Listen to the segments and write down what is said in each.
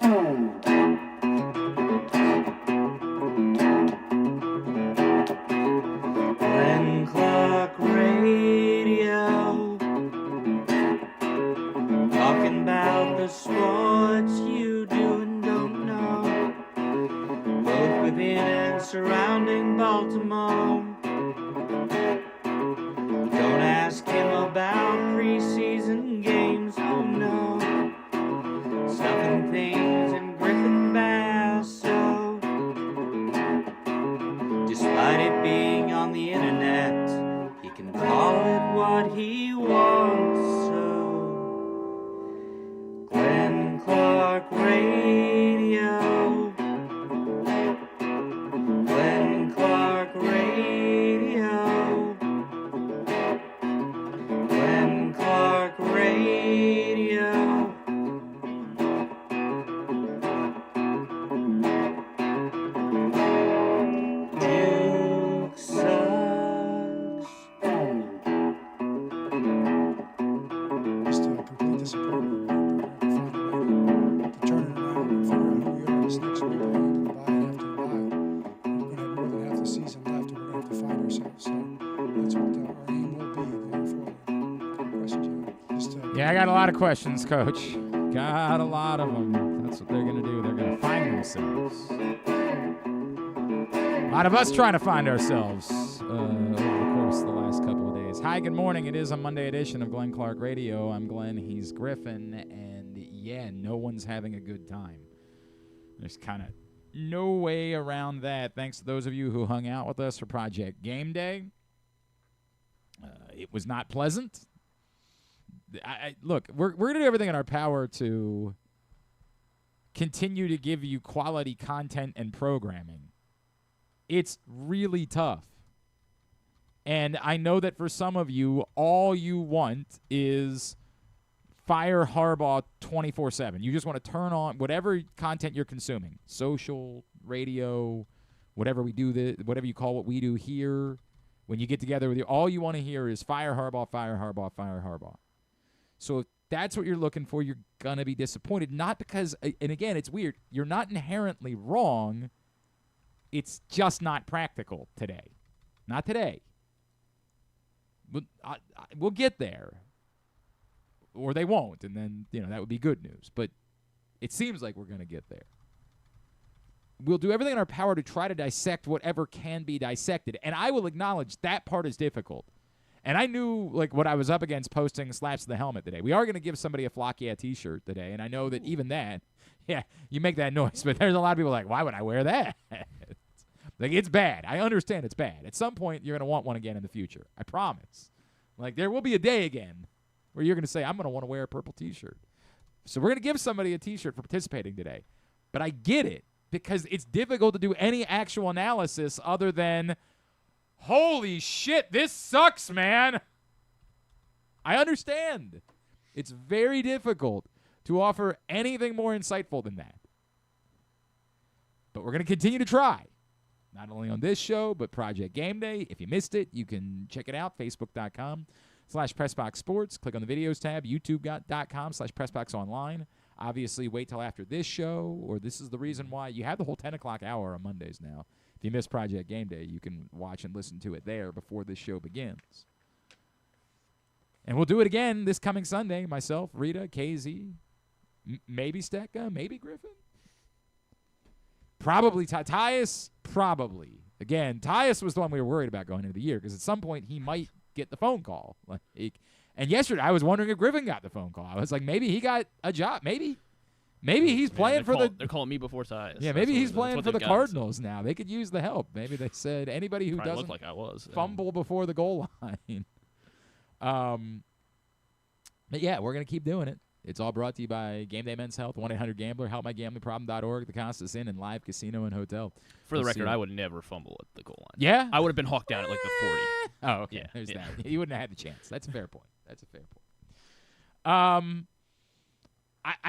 Glenn Clark Radio, talking about the sports you do and don't know, both within and surrounding Baltimore. Don't ask him about preseason games, oh no, stuff and things in Griffin Basso. Despite it being on the internet, he can call it what he wants, so Glenn Clark Radio, Glenn Clark Radio, Glenn Clark Radio. Duke sucks. Just a complete disappointment. To turn it around and figure out who we are this next week, going into the bye and after the bye. We're going to have more than half the season left, and we're going to have to find ourselves. So that's what our aim will be going forward. Good question, Joe. Yeah, I got a lot of questions, Coach. Got a lot of them. That's what they're going to do. They're going to find themselves. A lot of us trying to find ourselves over the course of the last couple of days. Hi, good morning. It is a Monday edition of Glenn Clark Radio. I'm Glenn. He's Griffin. And, yeah, no one's having a good time. There's kind of no way around that. Thanks to those of you who hung out with us for Project Game Day. It was not pleasant. Look, we're going to do everything in our power to continue to give you quality content and programming. It's really tough. And I know that for some of you, all you want is fire Harbaugh 24/7. You just want to turn on whatever content you're consuming, social, radio, whatever we do, whatever you call what we do here. When you get together with you, all you want to hear is fire Harbaugh, fire Harbaugh, fire Harbaugh. So if that's what you're looking for, you're going to be disappointed. Not because, and again, it's weird, you're not inherently wrong. It's just not practical today. Not today. We'll get there. Or they won't, and then, that would be good news. But it seems like we're going to get there. We'll do everything in our power to try to dissect whatever can be dissected. And I will acknowledge that part is difficult. And I knew, what I was up against posting Slaps to the Helmet today. We are going to give somebody a Flock Yeah t-shirt today, and I know that even that, yeah, you make that noise, but there's a lot of people why would I wear that? It's bad. I understand it's bad. At some point, you're going to want one again in the future. I promise. There will be a day again where you're going to say, I'm going to want to wear a purple t-shirt. So we're going to give somebody a t-shirt for participating today. But I get it, because it's difficult to do any actual analysis other than, holy shit, this sucks, man. I understand. It's very difficult to offer anything more insightful than that. But we're going to continue to try. Not only on this show, but Project Game Day. If you missed it, you can check it out, facebook.com/PressBoxSports. Click on the videos tab, youtube.com/PressBoxOnline. Obviously, wait till after this show, or this is the reason why you have the whole 10 o'clock hour on Mondays now. If you missed Project Game Day, you can watch and listen to it there before this show begins. And we'll do it again this coming Sunday. Myself, Rita, KZ, maybe Stecca, maybe Griffin. Probably Tyus, probably. Again, Tyus was the one we were worried about going into the year, because at some point he might get the phone call. And yesterday I was wondering if Griffin got the phone call. I was like, maybe he got a job. Maybe he's playing They're calling me before Tyus. Yeah, maybe he's playing for the Cardinals now. They could use the help. Maybe they said anybody who doesn't fumble before the goal line. But yeah, we're going to keep doing it. It's all brought to you by Game Day Men's Health, 1-800-GAMBLER, HelpMyGamblingProblem.org, the Constant Inn, and Live Casino and Hotel. For the record, I would never fumble at the goal line. Yeah? I would have been hawked down at the 40. Oh, okay. Yeah, There's yeah. that. You wouldn't have had the chance. That's a fair point. I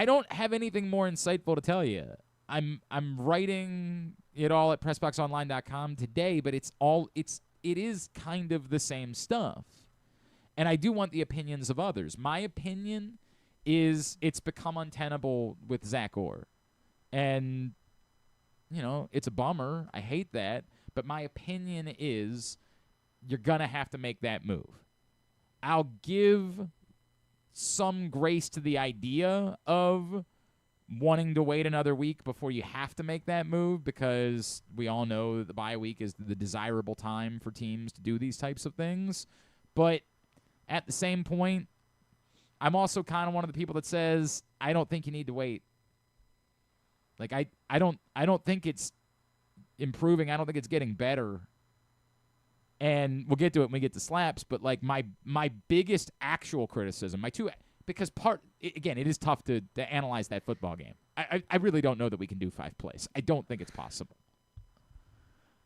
don't have anything more insightful to tell you. I'm writing it all at PressBoxOnline.com today, but it is kind of the same stuff. And I do want the opinions of others. My opinion is it's become untenable with Zach Orr. And, it's a bummer. I hate that. But my opinion is you're going to have to make that move. I'll give some grace to the idea of wanting to wait another week before you have to make that move, because we all know that the bye week is the desirable time for teams to do these types of things. But at the same point, I'm also kind of one of the people that says I don't think you need to wait. Like I don't think it's improving. I don't think it's getting better. And we'll get to it when we get to slaps, but like my biggest actual criticism, because again, it is tough to analyze that football game. I really don't know that we can do 5 plays. I don't think it's possible.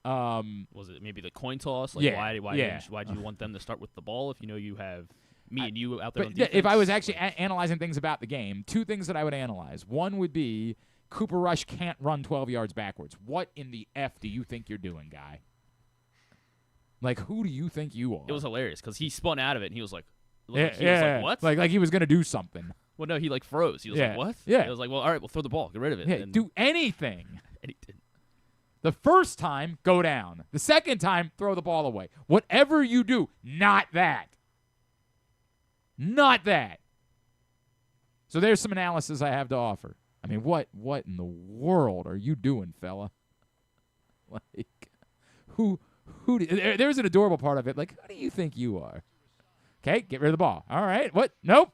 Was it maybe the coin toss? Like, Yeah, why do you want them to start with the ball if you know you have me and you out there on But defense? if I was actually analyzing things about the game, 2 things that I would analyze. One would be Cooper Rush can't run 12 yards backwards. What in the F do you think you're doing, guy? Like, who do you think you are? It was hilarious because he spun out of it and he was like, what? Like he was going to do something. Well, no, he like froze. He was like, what? Yeah. I was like, well, all right, we'll throw the ball. Get rid of it. Yeah, and do anything. And he didn't. The first time, go down. The second time, throw the ball away. Whatever you do, not that. Not that. So there's some analysis I have to offer. I mean, what in the world are you doing, fella? Like, there's an adorable part of it. Like, who do you think you are? Okay, get rid of the ball. All right. What? Nope.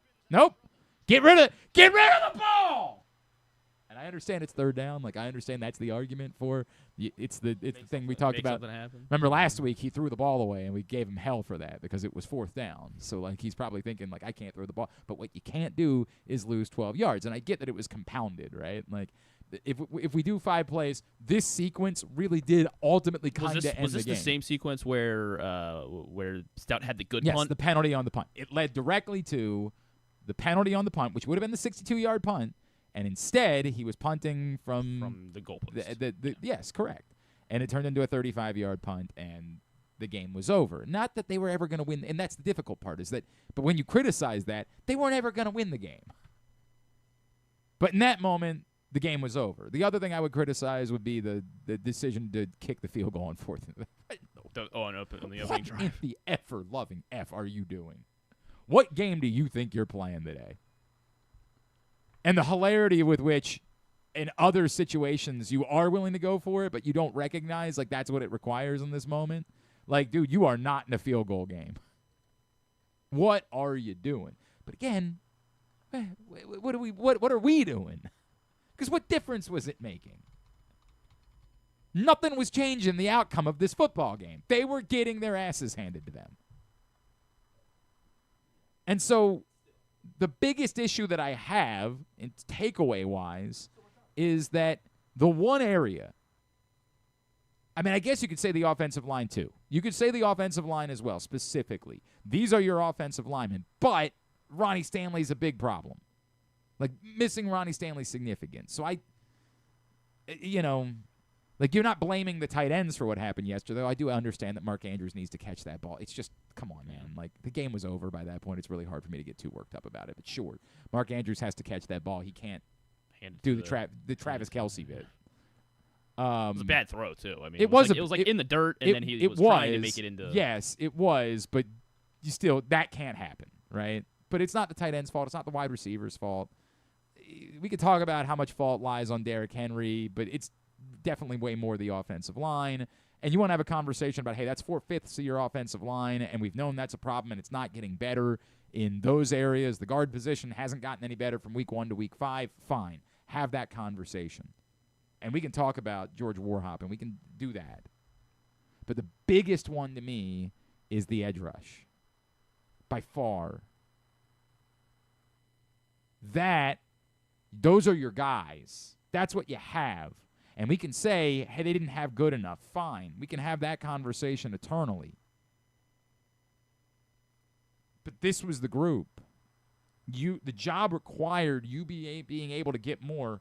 Get rid of the ball. And I understand it's third down. Like, I understand that's the argument for it's the thing we talked about. Remember last week he threw the ball away and we gave him hell for that because it was 4th down. So like he's probably thinking like I can't throw the ball. But what you can't do is lose 12 yards. And I get that it was compounded, right? Like if we do 5 plays, this sequence really did ultimately kind of end the game. Was this the same sequence where Stout had the good punt? Yes, the penalty on the punt. It led directly to the penalty on the punt, which would have been the 62-yard punt. And instead, he was punting from the goalpost. Yes, correct. And it turned into a 35-yard punt, and the game was over. Not that they were ever going to win, and that's the difficult part, is that, but when you criticize that, they weren't ever going to win the game. But in that moment, the game was over. The other thing I would criticize would be the decision to kick the field goal on 4th. On the opening What drive. in the ever-loving F are you doing? What game do you think you're playing today? And the hilarity with which in other situations you are willing to go for it, but you don't recognize like that's what it requires in this moment. Like, dude, you are not in a field goal game. What are you doing? But again, what are we doing? Because what difference was it making? Nothing was changing the outcome of this football game. They were getting their asses handed to them. And so the biggest issue that I have, in takeaway-wise, is that the one area, I mean, I guess you could say the offensive line too. You could say the offensive line as well, specifically. These are your offensive linemen, but Ronnie Stanley's a big problem. Like, missing Ronnie Stanley's significant. So like, you're not blaming the tight ends for what happened yesterday. I do understand that Mark Andrews needs to catch that ball. It's just, come on, man. Like, the game was over by that point. It's really hard for me to get too worked up about it. But sure, Mark Andrews has to catch that ball. He can't do the Travis Kelce bit. It was a bad throw, too. I mean, it was in the dirt, and then he was trying to make it into. Yes, it was, but you still, that can't happen, right? But it's not the tight end's fault. It's not the wide receiver's fault. We could talk about how much fault lies on Derrick Henry, but it's definitely way more the offensive line. And you want to have a conversation about, hey, that's 4/5 of your offensive line, and we've known that's a problem, and it's not getting better in those areas. The guard position hasn't gotten any better from week 1 to week 5. Fine. Have that conversation. And we can talk about George Warhop, and we can do that. But the biggest one to me is the edge rush. By far. Those are your guys. That's what you have. And we can say, hey, they didn't have good enough. Fine. We can have that conversation eternally. But this was the group. The job required you being able to get more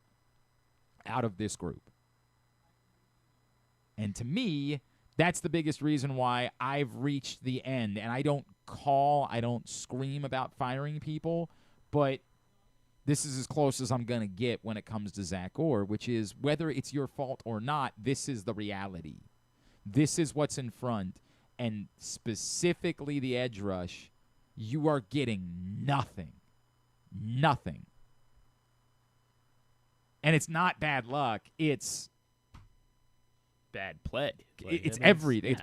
out of this group. And to me, that's the biggest reason why I've reached the end. And I don't scream about firing people, but this is as close as I'm going to get when it comes to Zach Orr, which is whether it's your fault or not, this is the reality. This is what's in front, and specifically the edge rush, you are getting nothing. Nothing. And it's not bad luck. It's bad play. it's everything.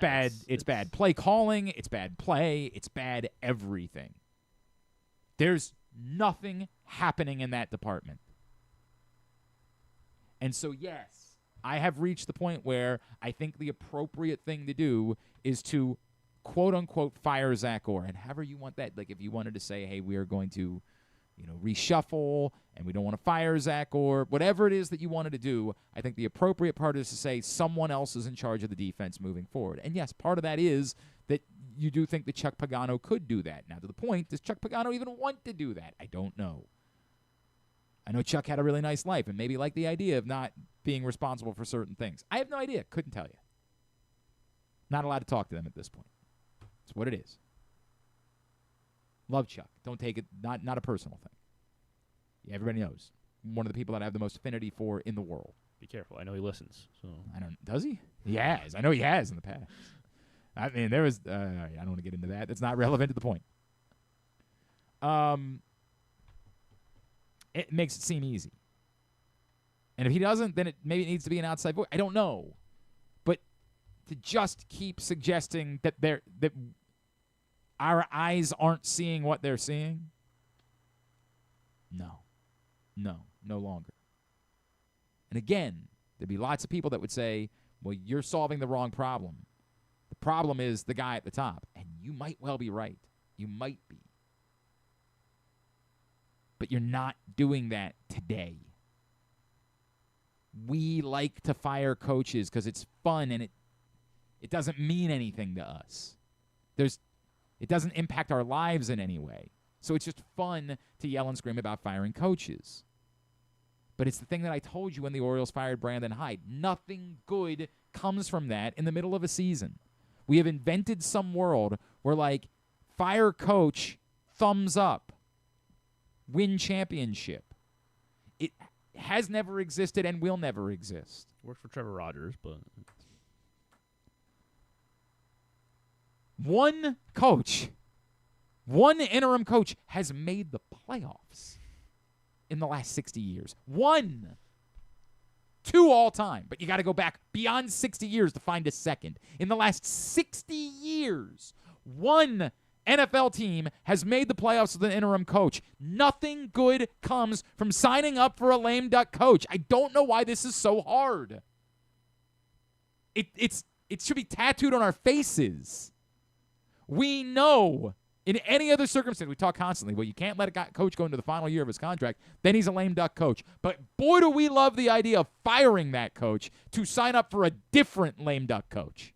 It's bad play calling. It's bad play. It's bad everything. There's nothing happening in that department. And so, yes, I have reached the point where I think the appropriate thing to do is to, quote-unquote, fire Zach Orr. And however you want that, like if you wanted to say, hey, we are going to, reshuffle, and we don't want to fire Zach Orr, whatever it is that you wanted to do, I think the appropriate part is to say someone else is in charge of the defense moving forward. And, yes, part of that is that you do think that Chuck Pagano could do that. Now, to the point, does Chuck Pagano even want to do that? I don't know. I know Chuck had a really nice life and maybe liked the idea of not being responsible for certain things. I have no idea. Couldn't tell you. Not allowed to talk to them at this point. It's what it is. Love Chuck. Don't take it, not a personal thing. Yeah, everybody knows. One of the people that I have the most affinity for in the world. Be careful. I know he listens. So Does he? He has. I know he has in the past. I mean, there was. I don't want to get into that. That's not relevant to the point. It makes it seem easy. And if he doesn't, then maybe it needs to be an outside voice. I don't know. But to just keep suggesting that our eyes aren't seeing what they're seeing, no longer. And again, there'd be lots of people that would say, well, you're solving the wrong problem. The problem is the guy at the top. And you might well be right. You might be. But you're not doing that today. We like to fire coaches because it's fun and it doesn't mean anything to us. It doesn't impact our lives in any way. So it's just fun to yell and scream about firing coaches. But it's the thing that I told you when the Orioles fired Brandon Hyde. Nothing good comes from that in the middle of a season. We have invented some world where, fire coach, thumbs up, win championship. It has never existed and will never exist. Works for Trevor Rogers, but one interim coach has made the playoffs in the last 60 years. One. 2 all time, but you got to go back beyond 60 years to find a second. In the last 60 years, one NFL team has made the playoffs with an interim coach. Nothing good comes from signing up for a lame duck coach. I don't know why this is so hard. It should be tattooed on our faces. We know in any other circumstance, we talk constantly, well, you can't let a coach go into the final year of his contract, then he's a lame duck coach. But boy, do we love the idea of firing that coach to sign up for a different lame duck coach.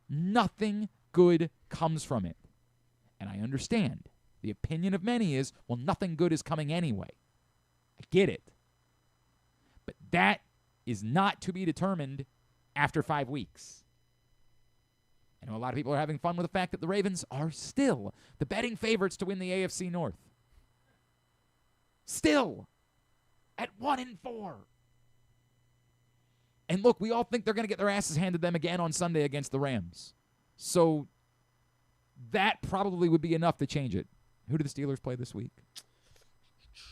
Nothing good comes from it. And I understand. The opinion of many is, well, nothing good is coming anyway. I get it. But that is not to be determined after 5 weeks. I know a lot of people are having fun with the fact that the Ravens are still the betting favorites to win the AFC North. Still at 1-4. And look, we all think they're going to get their asses handed them again on Sunday against the Rams. So that probably would be enough to change it. Who do the Steelers play this week?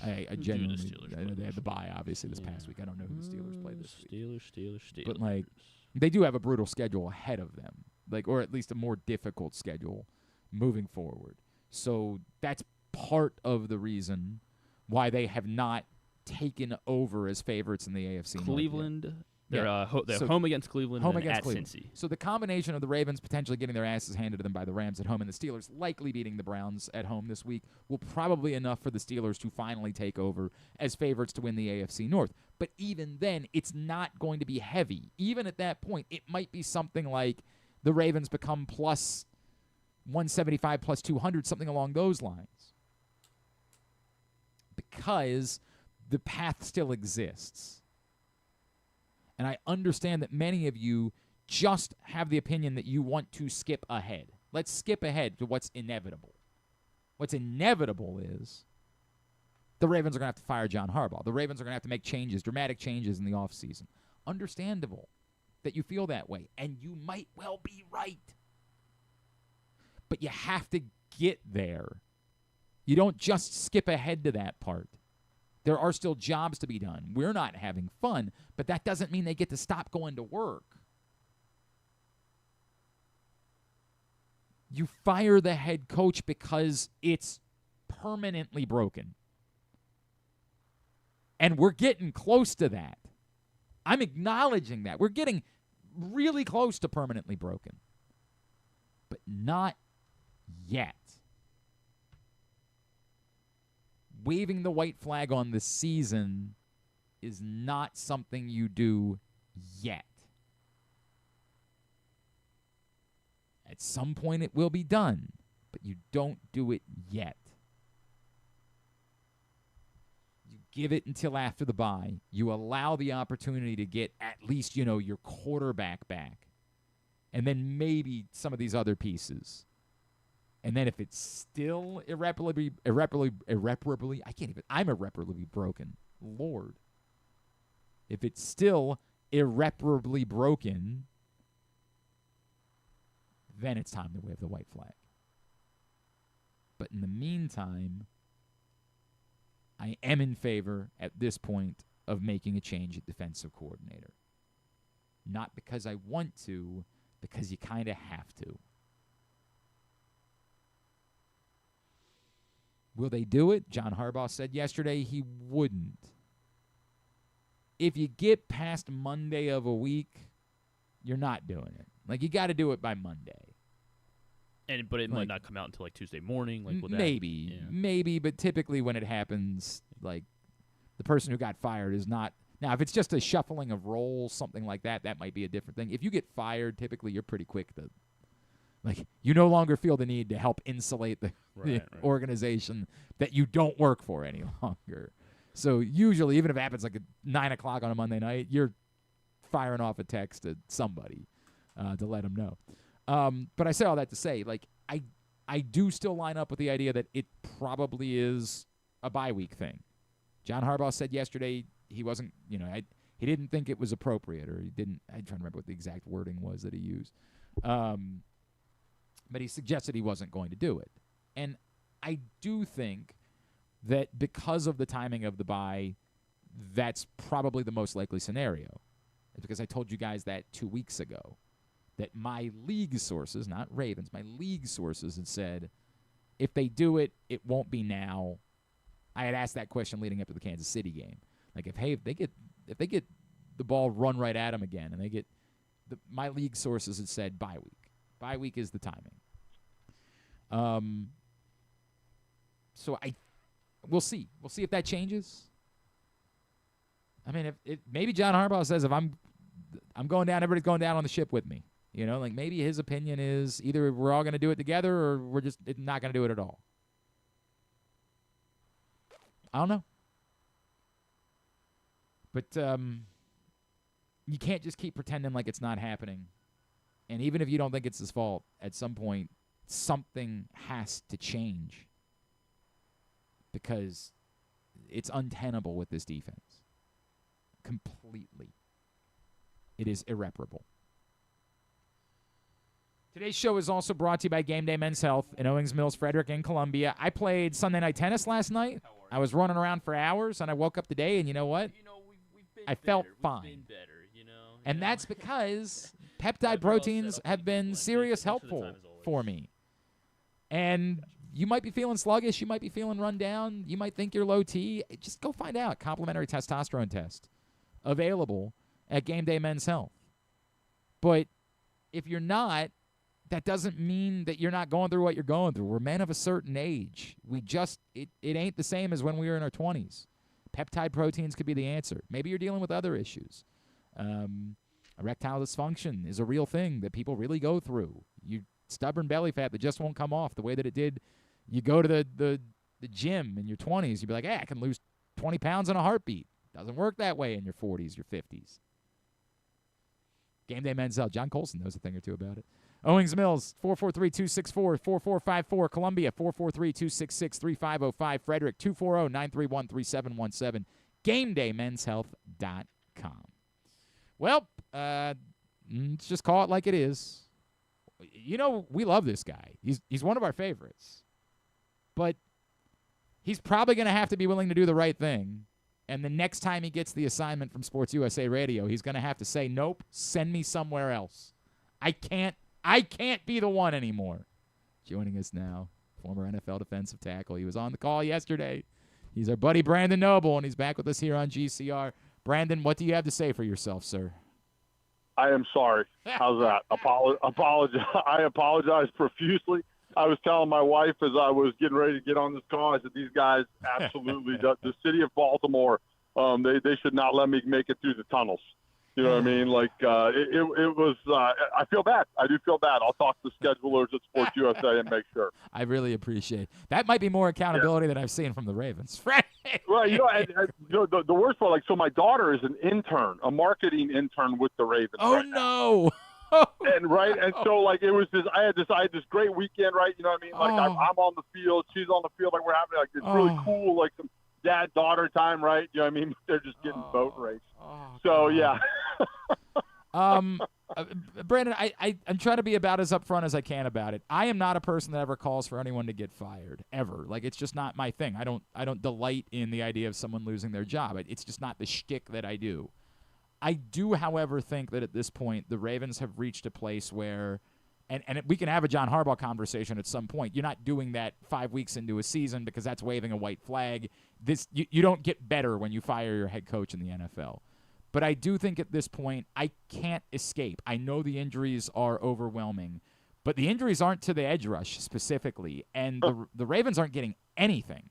I genuinely, I know they had the bye, obviously, this past week. I don't know who the Steelers play this week. Steelers. But, they do have a brutal schedule ahead of them. Or at least a more difficult schedule moving forward. So that's part of the reason why they have not taken over as favorites in the AFC North. Cleveland, they're home against Cleveland and at Cincy. So the combination of the Ravens potentially getting their asses handed to them by the Rams at home and the Steelers likely beating the Browns at home this week will probably enough for the Steelers to finally take over as favorites to win the AFC North. But even then, it's not going to be heavy. Even at that point, it might be something like the Ravens become plus 175, plus 200, something along those lines. Because the path still exists. And I understand that many of you just have the opinion that you want to skip ahead. Let's skip ahead to what's inevitable. What's inevitable is the Ravens are going to have to fire John Harbaugh. The Ravens are going to have to make changes, dramatic changes in the offseason. Understandable that you feel that way, and you might well be right. But you have to get there. You don't just skip ahead to that part. There are still jobs to be done. We're not having fun, but that doesn't mean they get to stop going to work. You fire the head coach because it's permanently broken. And we're getting close to that. I'm acknowledging that. We're getting really close to permanently broken. But not yet. Waving the white flag on the season is not something you do yet. At some point it will be done, but you don't do it yet. You give it until after the bye. You allow the opportunity to get at least, your quarterback back. And then maybe some of these other pieces. And then if it's still irreparably broken. Lord. If it's still irreparably broken, then it's time to wave the white flag. But in the meantime, I am in favor at this point of making a change at defensive coordinator. Not because I want to, because you kind of have to. Will they do it? John Harbaugh said yesterday he wouldn't. If you get past Monday of a week, you're not doing it. You got to do it by Monday. But it might not come out until Tuesday morning. Maybe. But typically when it happens, the person who got fired is not. Now, if it's just a shuffling of roles, something like that, that might be a different thing. If you get fired, typically you're pretty quick to. You no longer feel the need to help insulate the organization that you don't work for any longer. So usually, even if it happens at 9 o'clock on a Monday night, you're firing off a text to somebody to let them know. But I say all that to say, I do still line up with the idea that it probably is a bye week thing. John Harbaugh said yesterday he wasn't, he didn't think it was appropriate, or he didn't. I'm trying to remember what the exact wording was that he used. But he suggested he wasn't going to do it. And I do think that because of the timing of the bye, that's probably the most likely scenario. It's because I told you guys that 2 weeks ago, that my league sources, not Ravens, my league sources had said, if they do it, it won't be now. I had asked that question leading up to the Kansas City game. If they get the ball run right at them again, and they get my league sources had said bye week. Bye week is the timing. So we'll see. We'll see if that changes. I mean, if maybe John Harbaugh says if I'm going down, everybody's going down on the ship with me. Maybe his opinion is either we're all going to do it together or we're just not going to do it at all. I don't know. But you can't just keep pretending like it's not happening. And even if you don't think it's his fault, at some point, something has to change. Because it's untenable with this defense. Completely. It is irreparable. Today's show is also brought to you by Game Day Men's Health in Owings Mills, Frederick, and Columbia. I played Sunday night tennis last night. I was running around for hours, and I woke up today, and you know what? I felt fine. We've been better, And that's because peptide proteins have been serious helpful for me. And you might be feeling sluggish. You might be feeling run down. You might think you're low T. Just go find out. Complimentary testosterone test available at Game Day Men's Health. But if you're not, that doesn't mean that you're not going through what you're going through. We're men of a certain age. It ain't the same as when we were in our 20s. Peptide proteins could be the answer. Maybe you're dealing with other issues. Erectile dysfunction is a real thing that people really go through. You stubborn belly fat that just won't come off the way that it did. You go to the gym in your 20s, you'd be like, hey, I can lose 20 pounds in a heartbeat. Doesn't work that way in your 40s, your 50s. Game Day Men's Health. John Colson knows a thing or two about it. Owings Mills, 443-264-4454. Columbia, 443-266-3505. Frederick, 240-931-3717. GameDayMen'sHealth.com. Well, let's just call it like it is. You know, we love this guy. He's one of our favorites. But he's probably going to have to be willing to do the right thing. And the next time he gets the assignment from Sports USA Radio, he's going to have to say, nope, send me somewhere else. I can't be the one anymore. Joining us now, former NFL defensive tackle. He was on the call yesterday. He's our buddy Brandon Noble, and he's back with us here on GCR. Brandon, what do you have to say for yourself, sir? I am sorry. How's that? Apologize. I apologize profusely. I was telling my wife as I was getting ready to get on this call, I said, these guys absolutely, the city of Baltimore, they should not let me make it through the tunnels. You know what I mean? Like, it was, I feel bad. I do feel bad. I'll talk to the schedulers at Sports USA and make sure. I really appreciate it. That might be more accountability than I've seen from the Ravens. Well, you know, the worst part, like, so my daughter is an intern, a marketing intern with the Ravens. Oh, right no. And so like it was this. I had this great weekend, right? You know what I mean? Like I'm on the field, she's on the field, like we're having like it's really cool, like some dad-daughter time, right? You know what I mean? They're just getting boat race. So yeah. Brandon, I'm trying to be about as upfront as I can about it. I am not a person that ever calls for anyone to get fired ever. Like it's just not my thing. I don't delight in the idea of someone losing their job. It's just not the shtick that I do. I do, however, think that at this point the Ravens have reached a place where, and we can have a John Harbaugh conversation at some point. You're not doing that 5 weeks into a season because that's waving a white flag. You don't get better when you fire your head coach in the NFL. But I do think at this point I can't escape. I know the injuries are overwhelming, but the injuries aren't to the edge rush specifically, and the Ravens aren't getting anything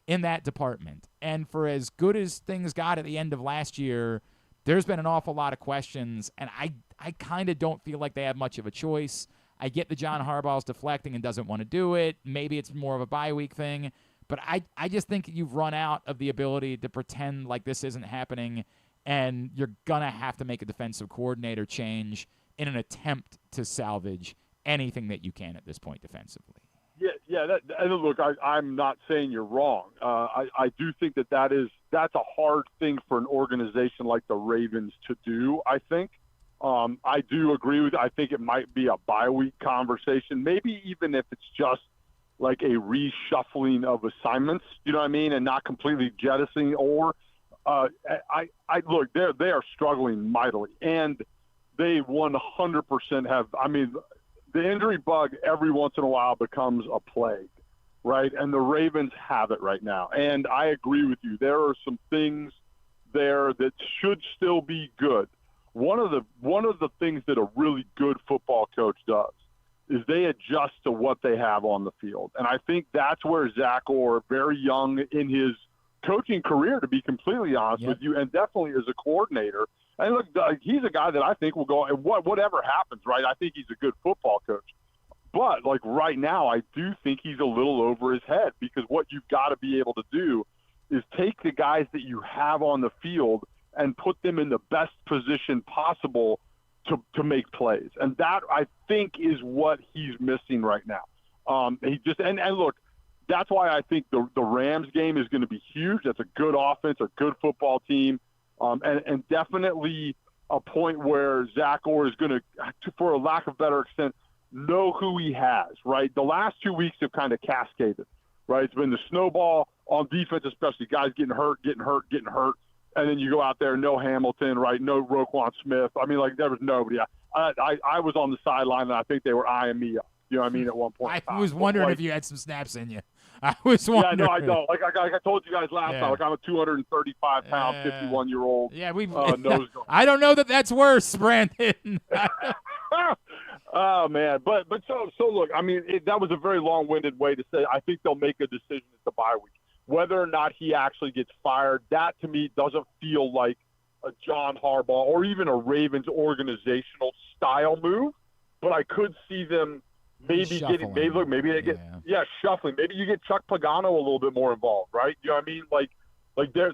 in that department. And for as good as things got at the end of last year, there's been an awful lot of questions, and I kind of don't feel like they have much of a choice. I get that John Harbaugh's deflecting and doesn't want to do it. Maybe it's more of a bye week thing. But I just think you've run out of the ability to pretend like this isn't happening, and you're going to have to make a defensive coordinator change in an attempt to salvage anything that you can at this point defensively. Yeah. Look, I'm not saying you're wrong. I do think that's a hard thing for an organization like the Ravens to do. I think I do agree with. I think it might be a bye week conversation. Maybe even if it's just like a reshuffling of assignments. You know what I mean, and not completely jettisoning. Or I look, they are struggling mightily, and they 100% have. I mean, the injury bug every once in a while becomes a plague, right? And the Ravens have it right now. And I agree with you. There are some things there that should still be good. One of the things that a really good football coach does is they adjust to what they have on the field. And I think that's where Zach Orr, very young in his coaching career, to be completely honest with you, and definitely as a coordinator. And look, he's a guy that I think will go, and whatever happens, right? I think he's a good football coach. But, like, right now, I do think he's a little over his head, because what you've got to be able to do is take the guys that you have on the field and put them in the best position possible to make plays. And that, I think, is what he's missing right now. He just and look, that's why I think the Rams game is going to be huge. That's a good offense, a good football team. And definitely a point where Zach Orr is going to, for a lack of better extent, know who he has, right? The last 2 weeks have kind of cascaded, right? It's been the snowball on defense, especially guys getting hurt. And then you go out there, no Hamilton, right? No Roquan Smith. I mean, like, there was nobody. I was on the sideline, and I think they were eyeing me up. You know what I mean? At one point. I was wondering if you had some snaps in you. I was wondering. Yeah, no, I don't. Like I told you guys last time, like I'm a 235-pound, 51-year-old. Yeah, nose I don't know that that's worse, Brandon. Oh man, but so look. I mean, that was a very long-winded way to say. I think they'll make a decision at the bye week. Whether or not he actually gets fired, that to me doesn't feel like a John Harbaugh or even a Ravens organizational style move. But I could see them maybe shuffling. getting, maybe they get, shuffling. Maybe you get Chuck Pagano a little bit more involved, right? You know what I mean? Like they're,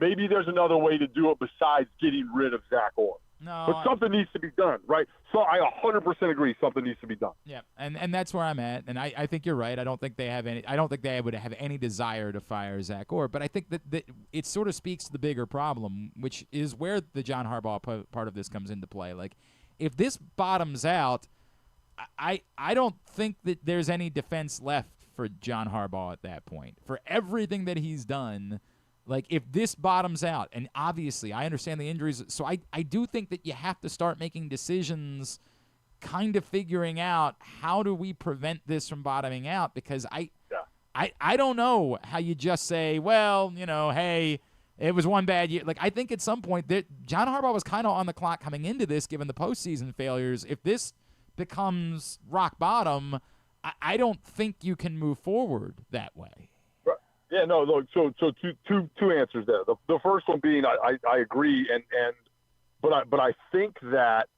maybe there's another way to do it besides getting rid of Zach Orr. No, But something needs to be done, right? So I 100% agree something needs to be done. yeah, and that's where I'm at, and I think you're right. I don't think they would have any desire to fire Zach Orr, but I think that it sort of speaks to the bigger problem, which is where the John Harbaugh part of this comes into play. Like, if this bottoms out, I don't think that there's any defense left for John Harbaugh at that point. For everything that he's done, like, if this bottoms out, and obviously I understand the injuries, so I do think that you have to start making decisions, kind of figuring out how do we prevent this from bottoming out, because I don't know how you just say, well, hey, it was one bad year. Like, I think at some point that John Harbaugh was kind of on the clock coming into this, given the postseason failures. If this becomes rock bottom, I don't think you can move forward that way. Yeah, no, look, so two answers there. The first one being I agree, but I think that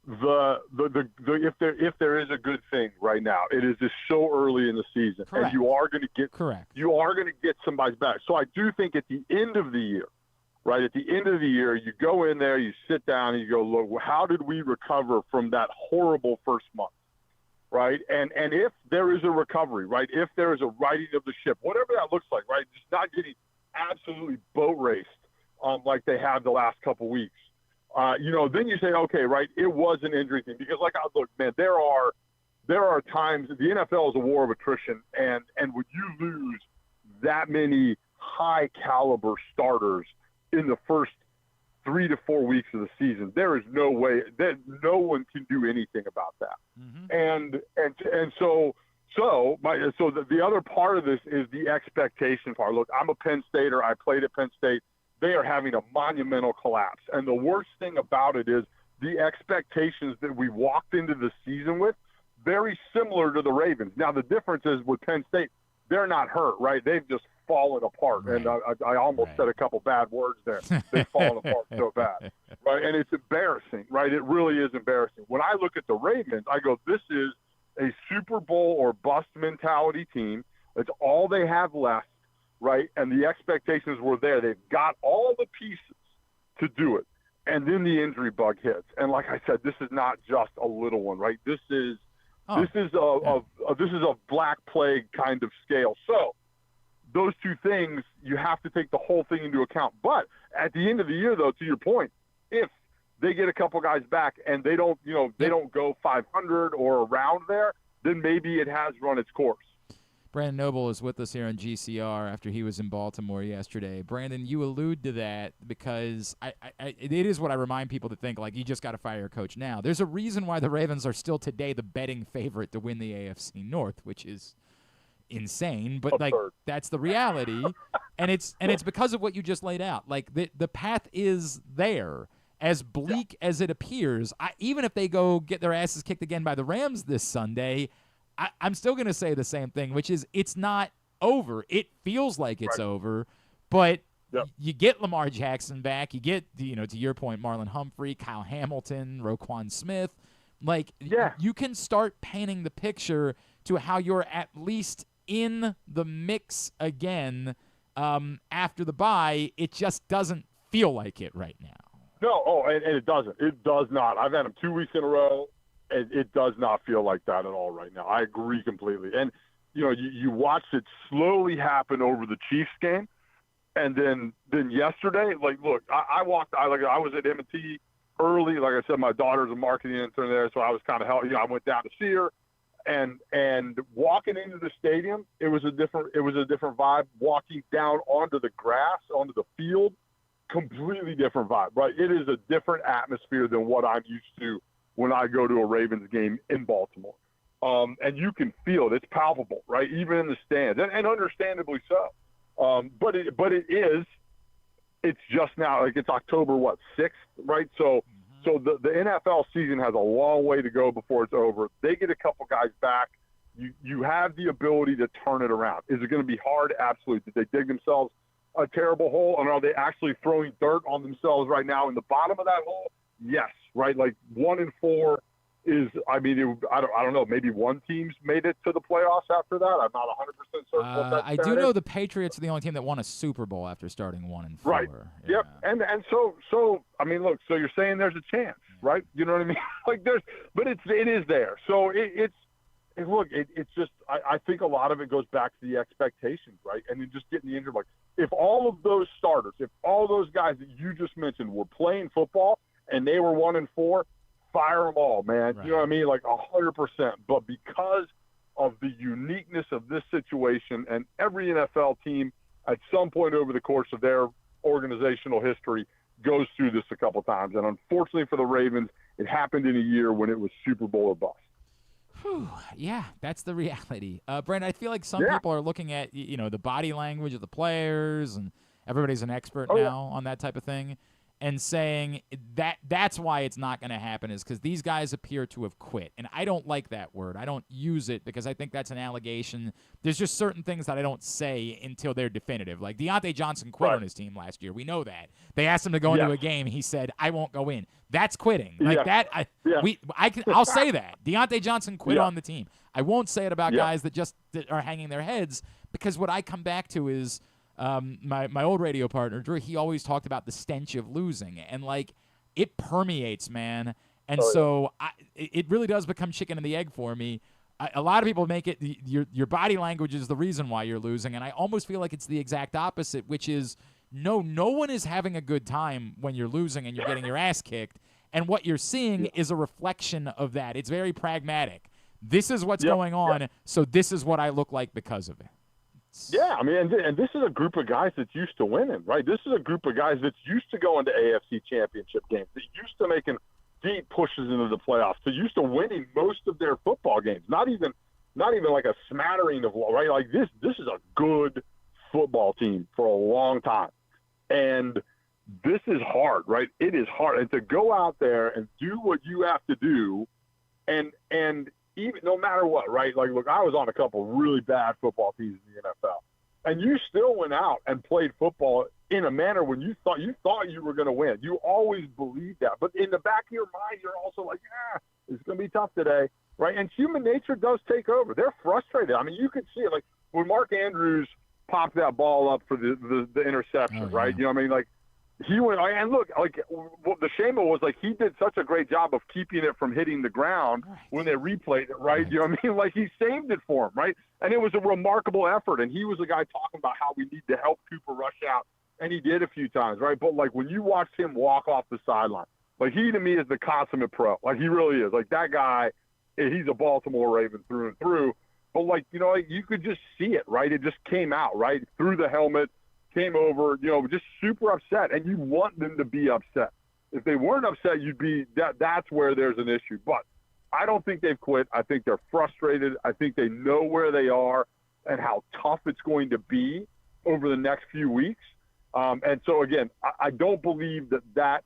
if there is a good thing right now, it is just so early in the season, Correct. and you are going to get Correct. You are going to get somebody back. So I do think at the end of the year, right at the end of the year, you go in there, you sit down, and you go, look, how did we recover from that horrible first month? Right, and if there is a recovery, right, if there is a righting of the ship, whatever that looks like, right, just not getting absolutely boat raced like they have the last couple weeks, then you say, okay, right, it was an injury thing, because look, man, there are times the NFL is a war of attrition, and when you lose that many high caliber starters in the first 3 to 4 weeks of the season, there is no way that no one can do anything about that. Mm-hmm. So the other part of this is the expectation part. Look, I'm a Penn Stater. I played at Penn State. They are having a monumental collapse. And the worst thing about it is the expectations that we walked into the season with, very similar to the Ravens. Now, the difference is with Penn State, they're not hurt, right? They've just fallen apart. Right. And I almost said a couple bad words there. They've fallen apart so bad, right? And it's embarrassing, right? It really is embarrassing. When I look at the Ravens, I go, this is a Super Bowl or bust mentality team. It's all they have left, right? And the expectations were there. They've got all the pieces to do it. And then the injury bug hits. And like I said, this is not just a little one, right? This is a black plague kind of scale. So those two things, you have to take the whole thing into account. But at the end of the year, though, to your point, if they get a couple guys back and they don't go 500 or around there, then maybe it has run its course. Brandon Noble is with us here on GCR after he was in Baltimore yesterday. Brandon, you allude to that because it is what I remind people to think, like, you just got to fire your coach now. There's a reason why the Ravens are still today the betting favorite to win the AFC North, which is insane, but like that's the reality. and it's because of what you just laid out. Like the path is there, as bleak as it appears. Even if they go get their asses kicked again by the Rams this Sunday, I'm still going to say the same thing, which is it's not over. It feels like it's over, but you get Lamar Jackson back. You get, to your point, Marlon Humphrey, Kyle Hamilton, Roquan Smith. Like, you can start painting the picture to how you're at least in the mix again after the bye. It just doesn't feel like it right now. No, and it doesn't. It does not. I've had them 2 weeks in a row. It does not feel like that at all right now. I agree completely. And, you watched it slowly happen over the Chiefs game. And then yesterday, like, look, I was at M&T early. Like I said, my daughter's a marketing intern there, so I was kind of I went down to see her. And walking into the stadium, it was a different vibe. Walking down onto the grass, onto the field, completely different vibe, right? It is a different atmosphere than what I'm used to when I go to a Ravens game in Baltimore. And you can feel it. It's palpable, right? Even in the stands, and understandably so. But it's just now, like, it's October, 6th, right? So the NFL season has a long way to go before it's over. They get a couple guys back. You have the ability to turn it around. Is it going to be hard? Absolutely. Did they dig themselves a terrible hole, and are they actually throwing dirt on themselves right now in the bottom of that hole? Yes, right? Like 1-4 I mean, I don't know. Maybe one team's made it to the playoffs after that. I'm not 100% certain what that I stat do is. know the Patriots are the only team that won a Super Bowl after starting 1-4. Right. Yeah. Yep. And so I mean, look. So you're saying there's a chance, right? You know what I mean? Like but it is there. So it's just I think a lot of it goes back to the expectations, right? And then just getting the injured. Like if all of those starters, if all those guys that you just mentioned were playing football and they were 1-4. Fire them all, man. Right. You know what I mean? Like 100%. But because of the uniqueness of this situation, and every NFL team at some point over the course of their organizational history goes through this a couple times. And unfortunately for the Ravens, it happened in a year when it was Super Bowl or bust. Whew, yeah, that's the reality. Brandon, I feel like some people are looking at the body language of the players, and everybody's an expert now on that type of thing, and saying that's why it's not going to happen is because these guys appear to have quit. And I don't like that word. I don't use it because I think that's an allegation. There's just certain things that I don't say until they're definitive. Like Deontay Johnson quit on his team last year. We know that. They asked him to go into a game. He said, I won't go in. That's quitting. Like that. I'll say that. Deontay Johnson quit on the team. I won't say it about guys that are hanging their heads, because what I come back to is my old radio partner, Drew, he always talked about the stench of losing, and like it permeates, man. And it really does become chicken and the egg for me. A lot of people make it your body language is the reason why you're losing, and I almost feel like it's the exact opposite, which is no one is having a good time when you're losing and you're getting your ass kicked, and what you're seeing is a reflection of that. It's very pragmatic. This is what's going on, so this is what I look like because of it. Yeah, I mean, and this is a group of guys that's used to winning, right? This is a group of guys that's used to going to AFC championship games, that used to making deep pushes into the playoffs, that used to winning most of their football games. Not even like a smattering of, right? Like this is a good football team for a long time, and this is hard, right? It is hard, and to go out there and do what you have to do, and even no matter what, right? Like, look, I was on a couple really bad football teams in the NFL, and you still went out and played football in a manner when you thought you were going to win. You always believed that, but in the back of your mind, you're also like, it's going to be tough today, right? And human nature does take over. They're frustrated. I mean, you could see it. Like when Mark Andrews popped that ball up for the interception, right? You know what I mean? Like, he went, and look, like the shame was like he did such a great job of keeping it from hitting the ground when they replayed it, right? You know what I mean? Like he saved it for him, right? And it was a remarkable effort. And he was the guy talking about how we need to help Cooper rush out, and he did a few times, right? But like when you watch him walk off the sideline, like he to me is the consummate pro. Like he really is. Like that guy, he's a Baltimore Raven through and through. But like you could just see it, right? It just came out right through the helmet. Came over, just super upset, and you want them to be upset. If they weren't upset, you'd be that's where there's an issue. But I don't think they've quit. I think they're frustrated. I think they know where they are and how tough it's going to be over the next few weeks. And so, again, I don't believe that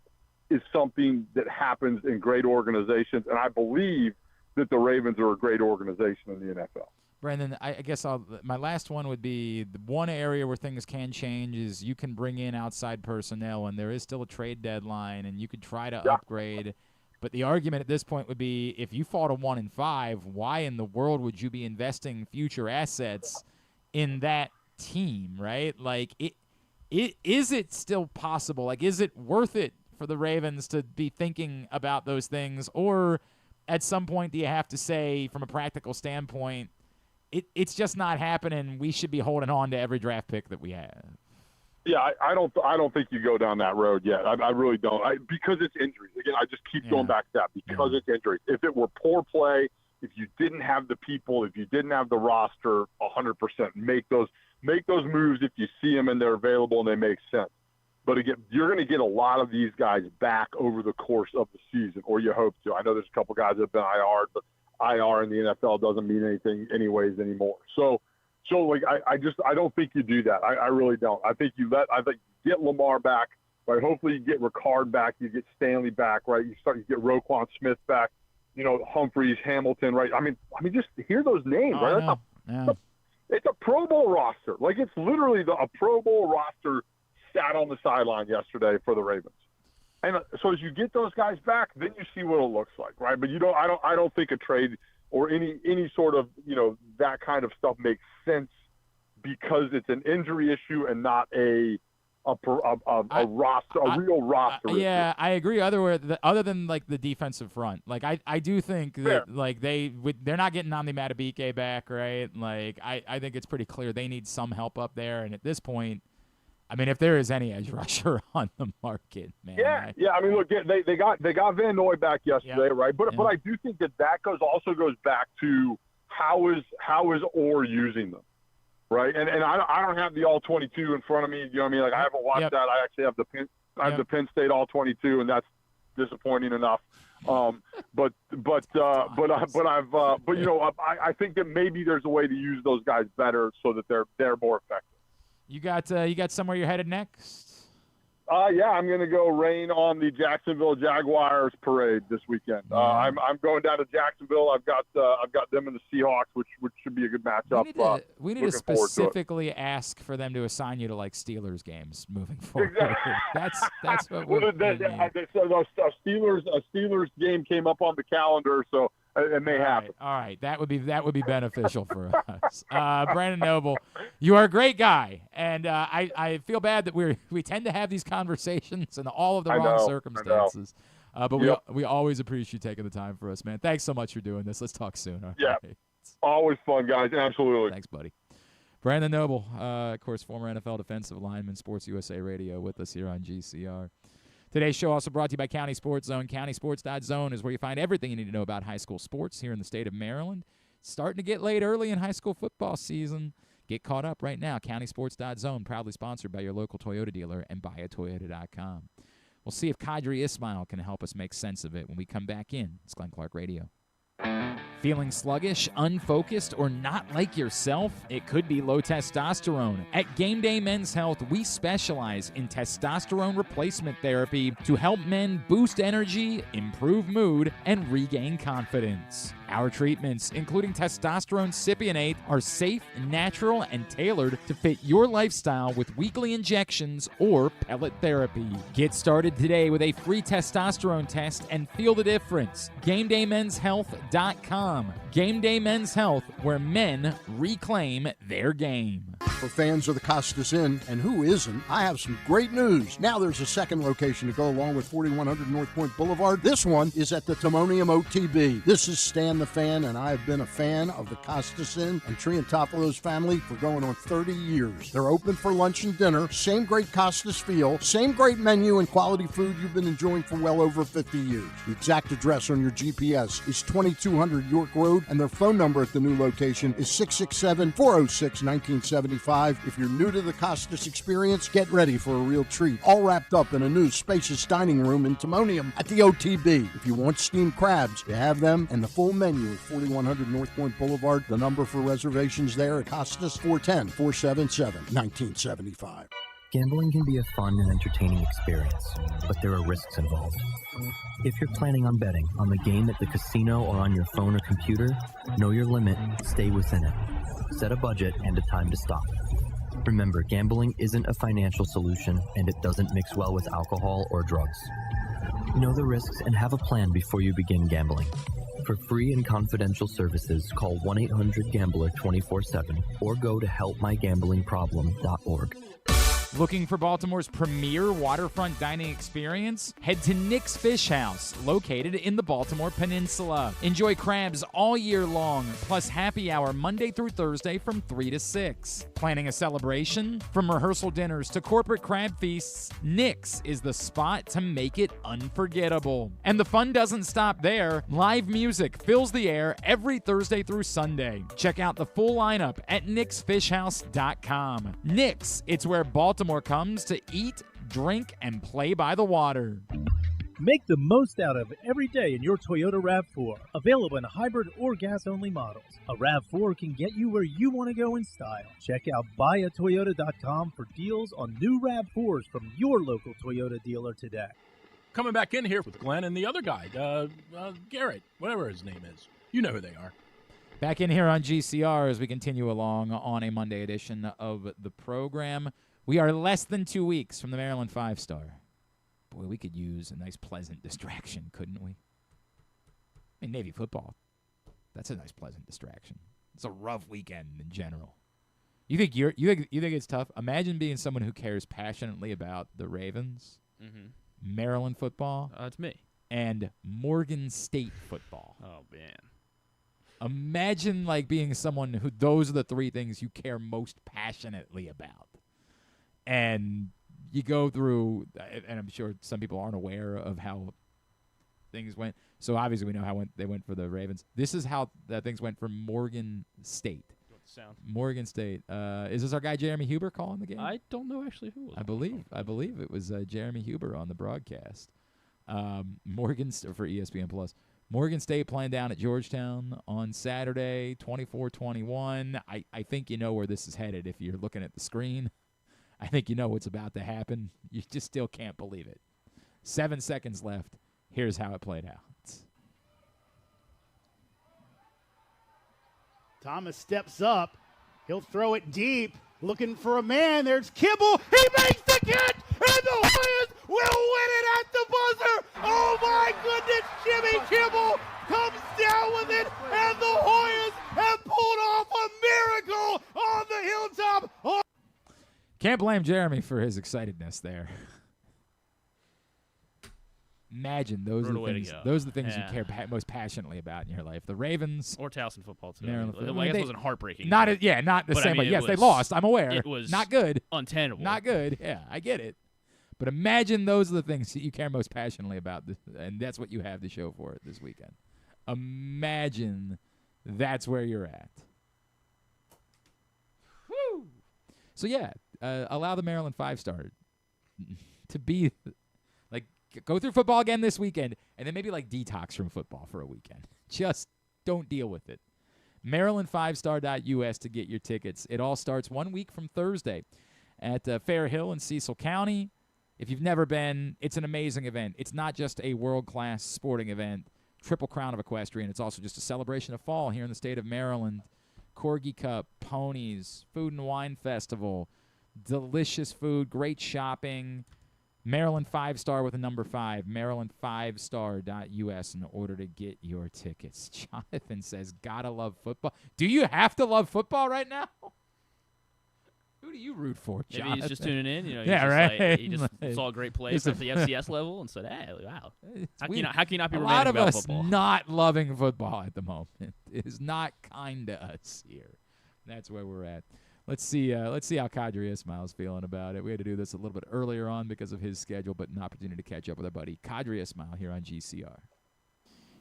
is something that happens in great organizations, and I believe that the Ravens are a great organization in the NFL. Brandon, I guess my last one would be the one area where things can change is you can bring in outside personnel, and there is still a trade deadline, and you could try to upgrade. But the argument at this point would be if you fall to 1-5, why in the world would you be investing future assets in that team, right? Like, is it still possible? Like, is it worth it for the Ravens to be thinking about those things? Or at some point do you have to say, from a practical standpoint, it's just not happening. We should be holding on to every draft pick that we have. Yeah, I don't think you go down that road yet. I really don't. Because it's injuries. Again, I just keep going back to that because it's injuries. If it were poor play, if you didn't have the people, if you didn't have the roster, 100% make those moves if you see them and they're available and they make sense. But again, you're going to get a lot of these guys back over the course of the season, or you hope to. I know there's a couple guys that have been IR'd, but IR in the NFL doesn't mean anything anyways anymore. So like I don't think you do that. I really don't. I think you get Lamar back, right? Hopefully you get Ricard back, you get Stanley back, right? You get Roquan Smith back, Humphreys, Hamilton, right? I mean just hear those names, right? It's a Pro Bowl roster. Like it's literally a Pro Bowl roster sat on the sideline yesterday for the Ravens. And so as you get those guys back, then you see what it looks like, right? But I don't think a trade or any sort of, that kind of stuff makes sense because it's an injury issue and not a real roster issue. Yeah, I agree. Other than like the defensive front, like I do think that like they're not getting Nnamdi Madubuike back, right? Like I think it's pretty clear they need some help up there. And at this point, I mean, if there is any edge rusher on the market, man. Yeah. I mean, look, they got Van Noy back yesterday, right? But I do think that also goes back to how is Orr using them, right? And I don't have the all 22 in front of me. You know what I mean? Like I haven't watched that. I actually have the Penn State all 22, and that's disappointing enough. I think that maybe there's a way to use those guys better so that they're more effective. You got somewhere you're headed next? Yeah, I'm going to go rain on the Jacksonville Jaguars parade this weekend. I'm going down to Jacksonville. I've got them and the Seahawks, which should be a good matchup. We need to specifically ask for them to assign you to like Steelers games moving forward. Exactly. That's what we need. So a Steelers game came up on the calendar, so it may happen. All right, that would be beneficial for us. Brandon Noble, you are a great guy, and I feel bad that we tend to have these conversations in all of the wrong circumstances. But we always appreciate you taking the time for us, man. Thanks so much for doing this. Let's talk soon. All right. Always fun, guys. Absolutely. Thanks, buddy. Brandon Noble, of course, former NFL defensive lineman, Sports USA Radio, with us here on GCR. Today's show also brought to you by County Sports Zone. CountySports.zone is where you find everything you need to know about high school sports here in the state of Maryland. It's starting to get late early in high school football season. Get caught up right now. CountySports.zone, proudly sponsored by your local Toyota dealer and buyatoyota.com. We'll see if Qadry Ismail can help us make sense of it when we come back in. It's Glenn Clark Radio. Feeling sluggish, unfocused, or not like yourself? It could be low testosterone. At Game Day Men's Health, we specialize in testosterone replacement therapy to help men boost energy, improve mood, and regain confidence. Our treatments, including testosterone cypionate, are safe, natural, and tailored to fit your lifestyle with weekly injections or pellet therapy. Get started today with a free testosterone test and feel the difference. GameDayMen'sHealth.com. Game Day Men's Health, where men reclaim their game. For fans of the Costas Inn, and who isn't, I have some great news. Now there's a second location to go along with 4100 North Point Boulevard. This one is at the Timonium OTB. This is Stan the Fan, and I have been a fan of the Costas Inn and Triantopoulos family for going on 30 years. They're open for lunch and dinner, same great Costas feel, same great menu and quality food you've been enjoying for well over 50 years. The exact address on your GPS is 2200 York Road, and their phone number at the new location is 667-406-1975. If you're new to the Costas experience, get ready for a real treat. All wrapped up in a new spacious dining room in Timonium at the OTB. If you want steamed crabs, you have them, and the full menu at 4100 North Point Boulevard. The number for reservations there at Costas, 410-477-1975. Gambling can be a fun and entertaining experience, but there are risks involved. If you're planning on betting on the game at the casino or on your phone or computer, know your limit, stay within it. Set a budget and a time to stop. Remember, gambling isn't a financial solution, and it doesn't mix well with alcohol or drugs. Know the risks and have a plan before you begin gambling. For free and confidential services, call 1-800-GAMBLER 24/7 or go to helpmygamblingproblem.org. Looking for Baltimore's premier waterfront dining experience? Head to Nick's Fish House, located in the Baltimore Peninsula. Enjoy crabs all year long, plus happy hour Monday through Thursday from 3 to 6. Planning a celebration? From rehearsal dinners to corporate crab feasts, Nick's is the spot to make it unforgettable. And the fun doesn't stop there. Live music fills the air every Thursday through Sunday. Check out the full lineup at nicksfishhouse.com. Nick's, it's where Baltimore comes to eat, drink, and play by the water. Make the most out of every day in your Toyota RAV4. Available in hybrid or gas-only models. A RAV4 can get you where you want to go in style. Check out buyatoyota.com for deals on new RAV4s from your local Toyota dealer today. Coming back in here with Glenn and the other guy, Garrett, whatever his name is. You know who they are. Back in here on GCR as we continue along on a Monday edition of the program. We are less than 2 weeks from the Maryland 5-Star. Boy, we could use a nice, pleasant distraction, couldn't we? I mean, Navy football, that's a nice, pleasant distraction. It's a rough weekend in general. You think you think it's tough? Imagine being someone who cares passionately about the Ravens, Maryland football. It's me. And Morgan State football. Oh man! Imagine like being someone who those are the three things you care most passionately about, and you go through. And I'm sure some people aren't aware of how things went. So obviously we know how they went for the Ravens. This is how things went for Morgan State. Sound. Morgan State. Is this our guy Jeremy Huber calling the game? I don't know actually who. I believe it was Jeremy Huber on the broadcast. Morgan for ESPN Plus. Morgan State playing down at Georgetown on Saturday, 24-21. I think you know where this is headed if you're looking at the screen. I think you know what's about to happen. You just still can't believe it. 7 seconds left. Here's how it played out. Thomas steps up. He'll throw it deep. Looking for a man. There's Kibble. He makes the catch, and the Lions will win it at the buzzer. Oh, my goodness. Jimmy Kibble comes down with it, and the Hoyas have pulled off a miracle on the hilltop. Oh. Can't blame Jeremy for his excitedness there. Imagine those are the things. Those are the things you care most passionately about in your life. The Ravens or Towson football too. Maryland, I guess it wasn't heartbreaking. Not the same way. Yes, they lost. I'm aware. It was not good. Untenable. Not good. Yeah, I get it. But imagine those are the things that you care most passionately about, and that's what you have to show for it this weekend. Imagine that's where you're at. Woo! So yeah, allow the Maryland 5-star to be. Go through football again this weekend, and then maybe like detox from football for a weekend. Just don't deal with it. Maryland5star.us to get your tickets. It all starts 1 week from Thursday at Fair Hill in Cecil County. If you've never been, it's an amazing event. It's not just a world-class sporting event, Triple Crown of Equestrian. It's also just a celebration of fall here in the state of Maryland. Corgi Cup, ponies, food and wine festival, delicious food, great shopping. Maryland 5-star with a number 5, Maryland5star.us in order to get your tickets. Jonathan says, gotta love football. Do you have to love football right now? Who do you root for, Jonathan? Maybe he's just tuning in. Right. He just saw a great play at the FCS level and said, hey, wow. How can you not be romantic about football? A lot of us not loving football at the moment. It is not kind to us here. That's where we're at. Let's see how Qadry Ismail's feeling about it. We had to do this a little bit earlier on because of his schedule, but an opportunity to catch up with our buddy Qadry Ismail here on GCR.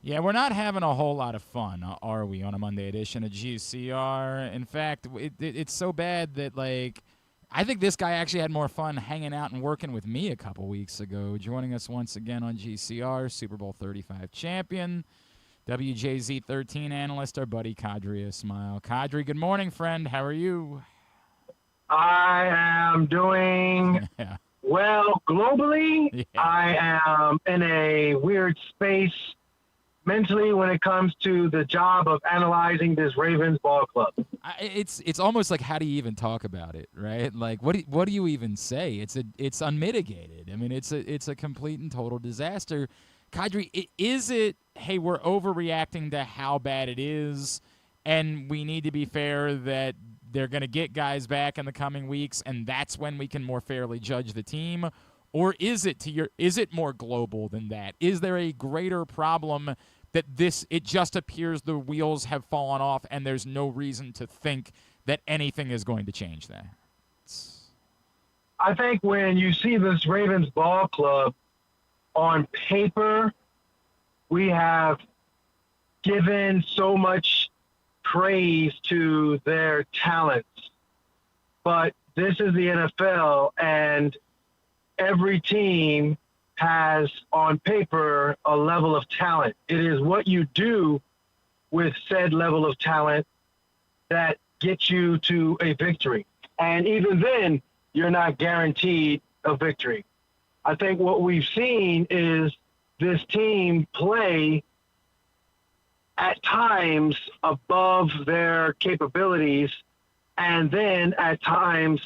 Yeah, we're not having a whole lot of fun, are we, on a Monday edition of GCR? In fact, it's so bad that, like, I think this guy actually had more fun hanging out and working with me a couple weeks ago. Joining us once again on GCR, Super Bowl 35 champion, WJZ 13 analyst, our buddy Qadry Ismail. Qadry, good morning, friend. How are you? I am doing well globally. Yeah. I am in a weird space mentally when it comes to the job of analyzing this Ravens ball club. It's almost like, how do you even talk about it, right? Like, what do you even say? It's unmitigated. I mean, it's a complete and total disaster. Qadry, is it, hey, we're overreacting to how bad it is, and we need to be fair that they're going to get guys back in the coming weeks, and that's when we can more fairly judge the team? Or is it more global than that? Is there a greater problem that it just appears the wheels have fallen off and there's no reason to think that anything is going to change that? I think when you see this Ravens ball club on paper, we have given so much praise to their talents, but this is the NFL, and every team has on paper a level of talent. It is what you do with said level of talent that gets you to a victory, and even then you're not guaranteed a victory. I think what we've seen is this team play at times above their capabilities, and then at times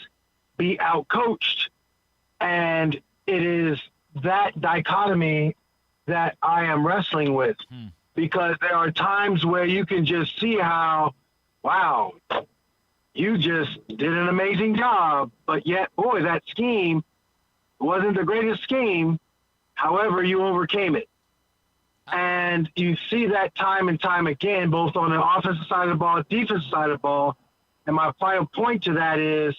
be outcoached. And it is that dichotomy that I am wrestling with, because there are times where you can just see how, wow, you just did an amazing job, but yet, boy, that scheme wasn't the greatest scheme. However, you overcame it. And you see that time and time again, both on the offensive side of the ball, defensive side of the ball. And my final point to that is,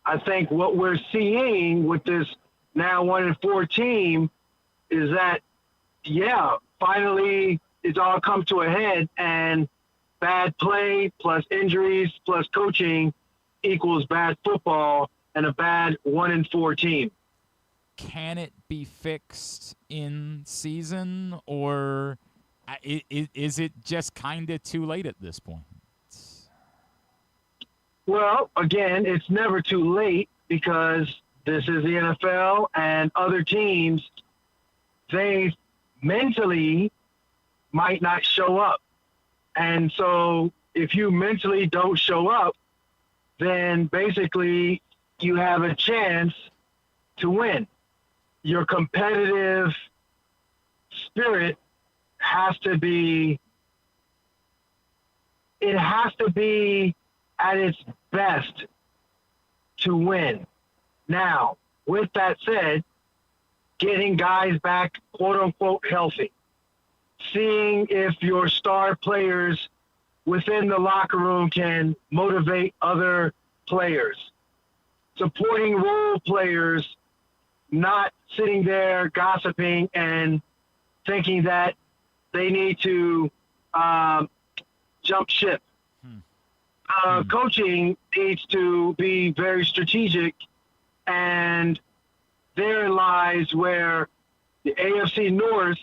I think what we're seeing with this now 1-4 team is that, yeah, finally it's all come to a head, and bad play plus injuries plus coaching equals bad football and a bad 1-4 team. Can it be fixed in season, or is it just kind of too late at this point? Well, again, it's never too late, because this is the NFL, and other teams, they mentally might not show up. And so if you mentally don't show up, then basically you have a chance to win. Your competitive spirit has to be at its best to win. Now, with that said, getting guys back, quote unquote, healthy, seeing if your star players within the locker room can motivate other players, supporting role players, not sitting there gossiping and thinking that they need to jump ship. Coaching needs to be very strategic, and there lies where the AFC North,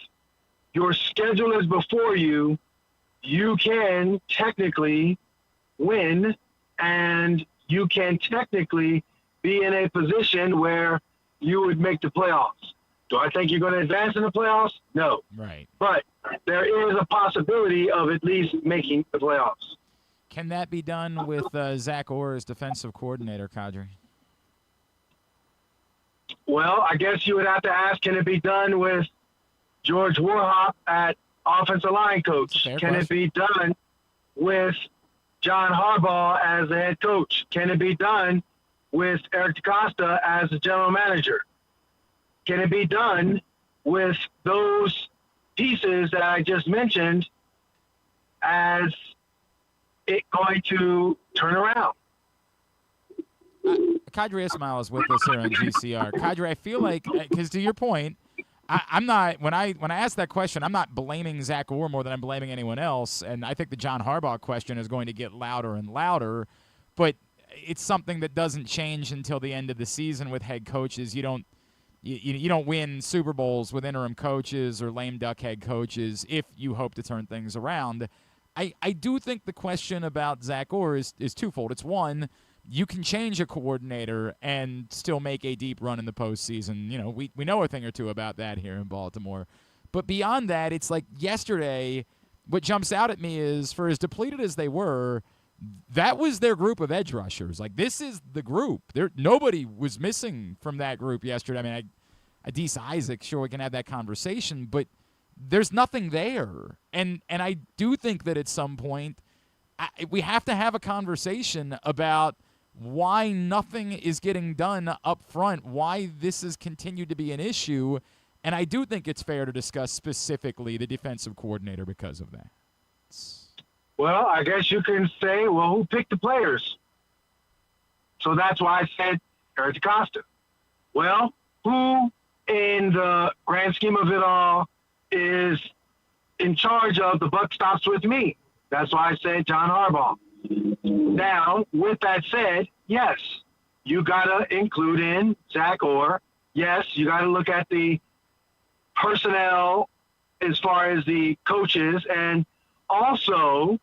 your schedule is before you. You can technically win, and you can technically be in a position where you would make the playoffs. Do I think you're going to advance in the playoffs? No. Right. But there is a possibility of at least making the playoffs. Can that be done with Zach Orr as defensive coordinator, Qadry? Well, I guess you would have to ask, can it be done with George Warhop at offensive line coach? Can it be done with John Harbaugh as the head coach? Can it be done with Eric DeCosta as the general manager? Can it be done with those pieces that I just mentioned as it going to turn around? Qadry Ismail is with us here on GCR. Qadry, I feel like, because to your point, I'm not, when I ask that question, I'm not blaming Zach Orr more than I'm blaming anyone else, and I think the John Harbaugh question is going to get louder and louder, but it's something that doesn't change until the end of the season with head coaches. You don't win Super Bowls with interim coaches or lame duck head coaches if you hope to turn things around. I do think the question about Zach Orr is twofold. It's one, you can change a coordinator and still make a deep run in the postseason. You know, we know a thing or two about that here in Baltimore. But beyond that, it's like yesterday, what jumps out at me is, for as depleted as they were, that was their group of edge rushers. Like, this is the group. Nobody was missing from that group yesterday. I mean, Adisa Isaac, sure, we can have that conversation, but there's nothing there. And I do think that at some point we have to have a conversation about why nothing is getting done up front, why this has continued to be an issue. And I do think it's fair to discuss specifically the defensive coordinator because of that. Well, I guess you can say, well, who picked the players? So that's why I said Eric DeCosta. Well, who in the grand scheme of it all is in charge of the buck stops with me? That's why I said John Harbaugh. Now, with that said, yes, you got to include in Zach Orr. Yes, you got to look at the personnel as far as the coaches, and also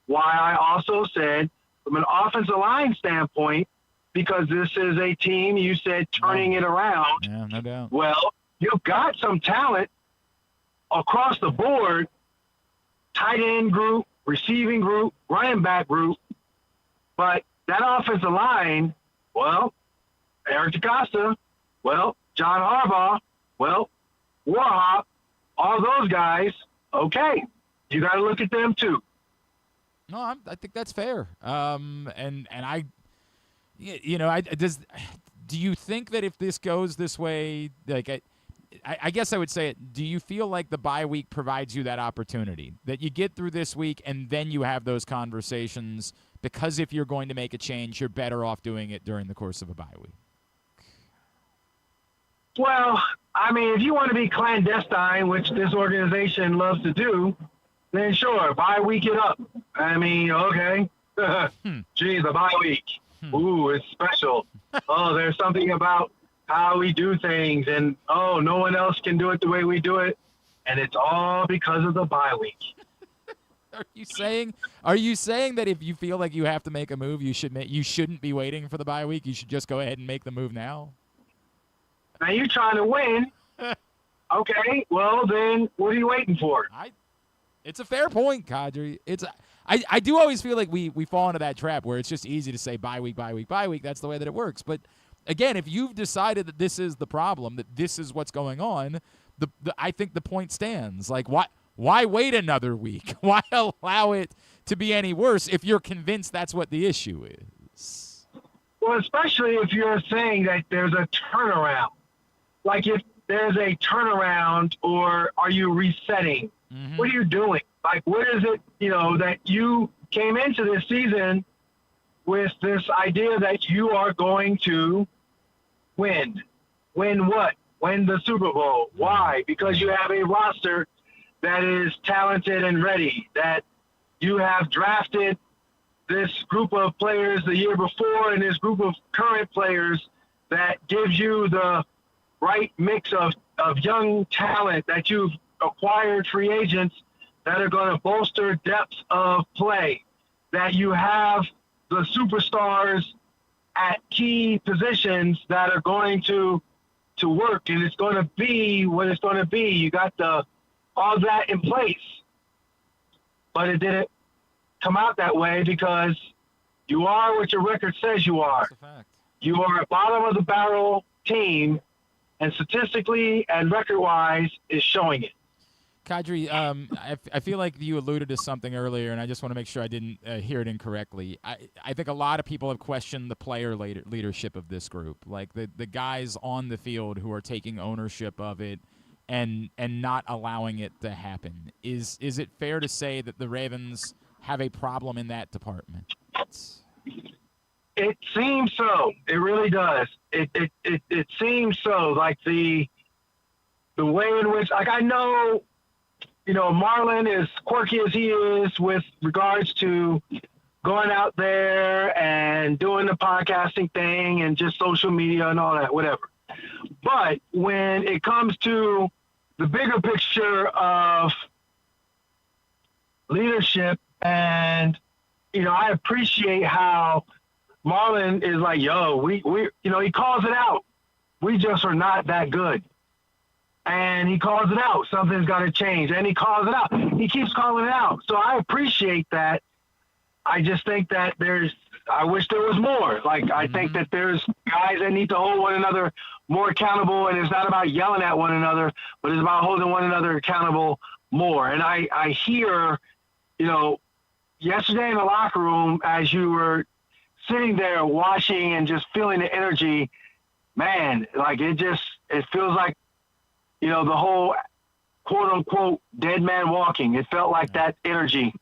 why I also said from an offensive line standpoint, because this is a team, you said, turning it around. Yeah, no doubt. Well, you've got some talent across the board, tight end group, receiving group, running back group, but that offensive line, well, Eric DeCosta, well, John Harbaugh, well, Warhawk, all those guys, okay, you got to look at them too. No, I think that's fair. And I, you know, do you think that if this goes this way, like I guess I would say it, do you feel like the bye week provides you that opportunity that you get through this week and then you have those conversations? Because if you're going to make a change, you're better off doing it during the course of a bye week. Well, I mean, if you want to be clandestine, which this organization loves to do, then sure, bye week it up. I mean, okay. Geez, a bye week. Ooh, it's special. Oh, there's something about how we do things, and oh, no one else can do it the way we do it, and it's all because of the bye week. Are you saying that if you feel like you have to make a move, you shouldn't be waiting for the bye week? You should just go ahead and make the move now? Now you're trying to win. Okay, well then, what are you waiting for? It's a fair point, Qadry. I do always feel like we fall into that trap where it's just easy to say bye week, bye week, bye week. That's the way that it works. But again, if you've decided that this is the problem, that this is what's going on, I think the point stands. Like, why wait another week? Why allow it to be any worse if you're convinced that's what the issue is? Well, especially if you're saying that there's a turnaround. Like if there's a turnaround, or are you resetting? Mm-hmm. What are you doing? Like, what is it, that you came into this season with this idea that you are going to win? Win what? Win the Super Bowl. Why? Because you have a roster that is talented and ready, that you have drafted this group of players the year before and this group of current players that gives you the right mix of young talent, that you've acquired free agents that are going to bolster depths of play, that you have the superstars at key positions that are going to work, and it's going to be what it's going to be. You got all that in place, but it didn't come out that way because you are what your record says you are. That's a fact. You are a bottom of the barrel team, and statistically and record-wise is showing it. Qadry, I feel like you alluded to something earlier, and I just want to make sure I didn't hear it incorrectly. I think a lot of people have questioned the player leadership of this group, like the guys on the field who are taking ownership of it and not allowing it to happen. Is it fair to say that the Ravens have a problem in that department? It seems so. It really does. It seems so. Like the way in which, like, I know, Marlon, as quirky as he is with regards to going out there and doing the podcasting thing and just social media and all that, whatever. But when it comes to the bigger picture of leadership, and, I appreciate how Marlon is like, yo, we he calls it out. We just are not that good. And he calls it out. Something's got to change. And he calls it out. He keeps calling it out. So I appreciate that. I just think that I wish there was more. Like, I think that there's guys that need to hold one another more accountable. And it's not about yelling at one another, but it's about holding one another accountable more. And I hear, yesterday in the locker room, as you were sitting there watching and just feeling the energy, man, like it feels like, the whole quote unquote dead man walking. It felt like that energy.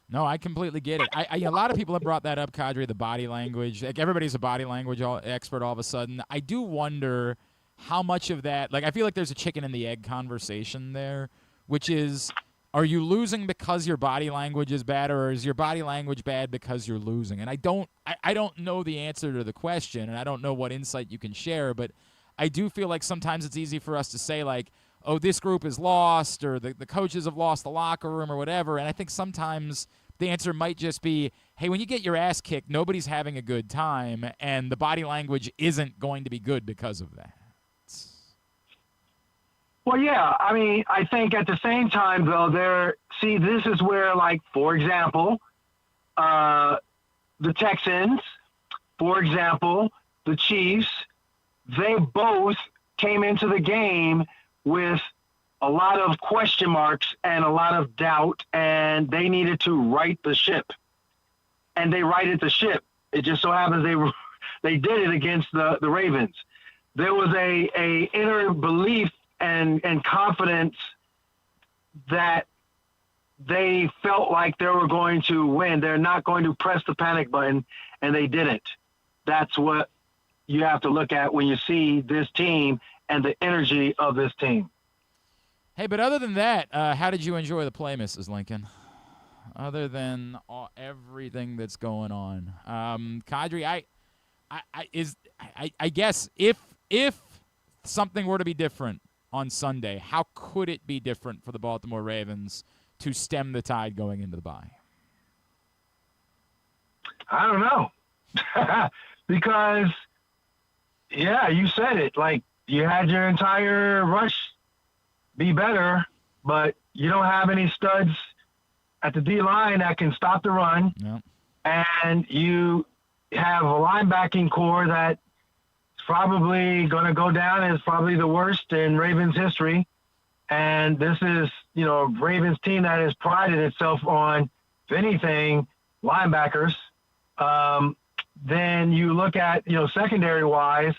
No, I completely get it. A lot of people have brought that up, Qadry, the body language. Like, everybody's a body language expert all of a sudden. I do wonder how much of that, like, I feel like there's a chicken and the egg conversation there, which is, are you losing because your body language is bad, or is your body language bad because you're losing? And I don't know the answer to the question, and I don't know what insight you can share, but I do feel like sometimes it's easy for us to say, like, oh, this group is lost, or the coaches have lost the locker room, or whatever. And I think sometimes the answer might just be, hey, when you get your ass kicked, nobody's having a good time, and the body language isn't going to be good because of that. Well, yeah. I mean, I think at the same time, though, this is where, like, for example, the Texans, for example, the Chiefs, they both came into the game with a lot of question marks and a lot of doubt, and they needed to right the ship. And they righted the ship. It just so happens they did it against the Ravens. There was a inner belief and confidence that they felt like they were going to win. They're not going to press the panic button, and they didn't. That's what you have to look at when you see this team and the energy of this team. Hey, but other than that, how did you enjoy the play, Mrs. Lincoln? Other than everything that's going on, Qadry, I guess if something were to be different on Sunday, how could it be different for the Baltimore Ravens to stem the tide going into the bye? I don't know. Because, yeah, you said it. Like, you had your entire rush be better, but you don't have any studs at the D-line that can stop the run. Yep. And you have a linebacking core that's probably going to go down as probably the worst in Ravens history. And this is, a Ravens team that has prided itself on, if anything, linebackers. Then you look at, secondary-wise,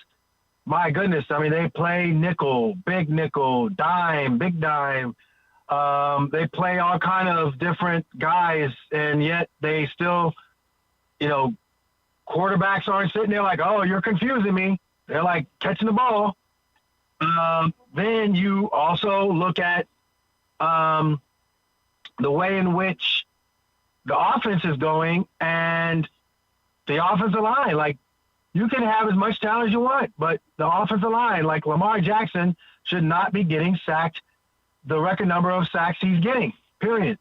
my goodness, I mean, they play nickel, dime, big dime. They play all kind of different guys, and yet they still, quarterbacks aren't sitting there like, oh, you're confusing me. They're like catching the ball. Then you also look at the way in which the offense is going and the offensive line. Like, you can have as much talent as you want, but the offensive line, like Lamar Jackson, should not be getting sacked the record number of sacks he's getting, period.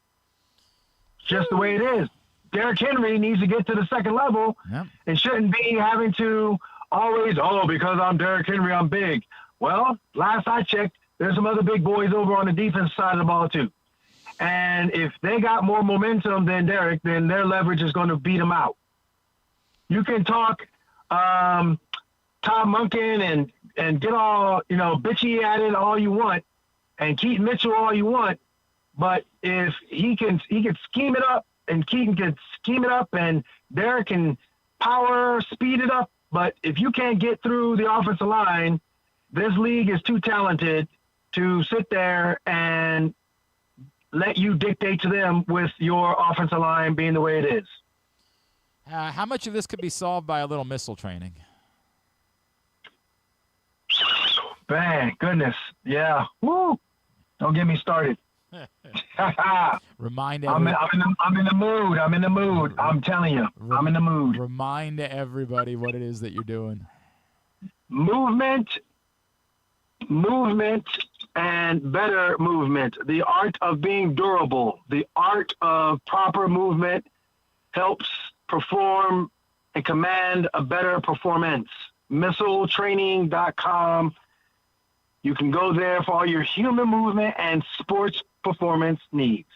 Just the way it is. Derrick Henry needs to get to the second level. Yep. And shouldn't be having to always, because I'm Derrick Henry, I'm big. Well, last I checked, there's some other big boys over on the defense side of the ball too. And if they got more momentum than Derrick, then their leverage is going to beat them out. You can talk Tom Monken and get all, bitchy at it all you want, and Keaton Mitchell all you want, but if he can scheme it up, and Keaton can scheme it up, and Derrick can power speed it up, but if you can't get through the offensive line, this league is too talented to sit there and let you dictate to them with your offensive line being the way it is. How much of this could be solved by a little missile training? Man, goodness. Yeah. Woo. Don't get me started. Remind I'm in the mood. I'm telling you. I'm in the mood. Remind everybody what it is that you're doing. Movement, and better movement. The art of being durable. The art of proper movement helps perform and command a better performance. Missiletraining.com. You can go there for all your human movement and sports performance needs.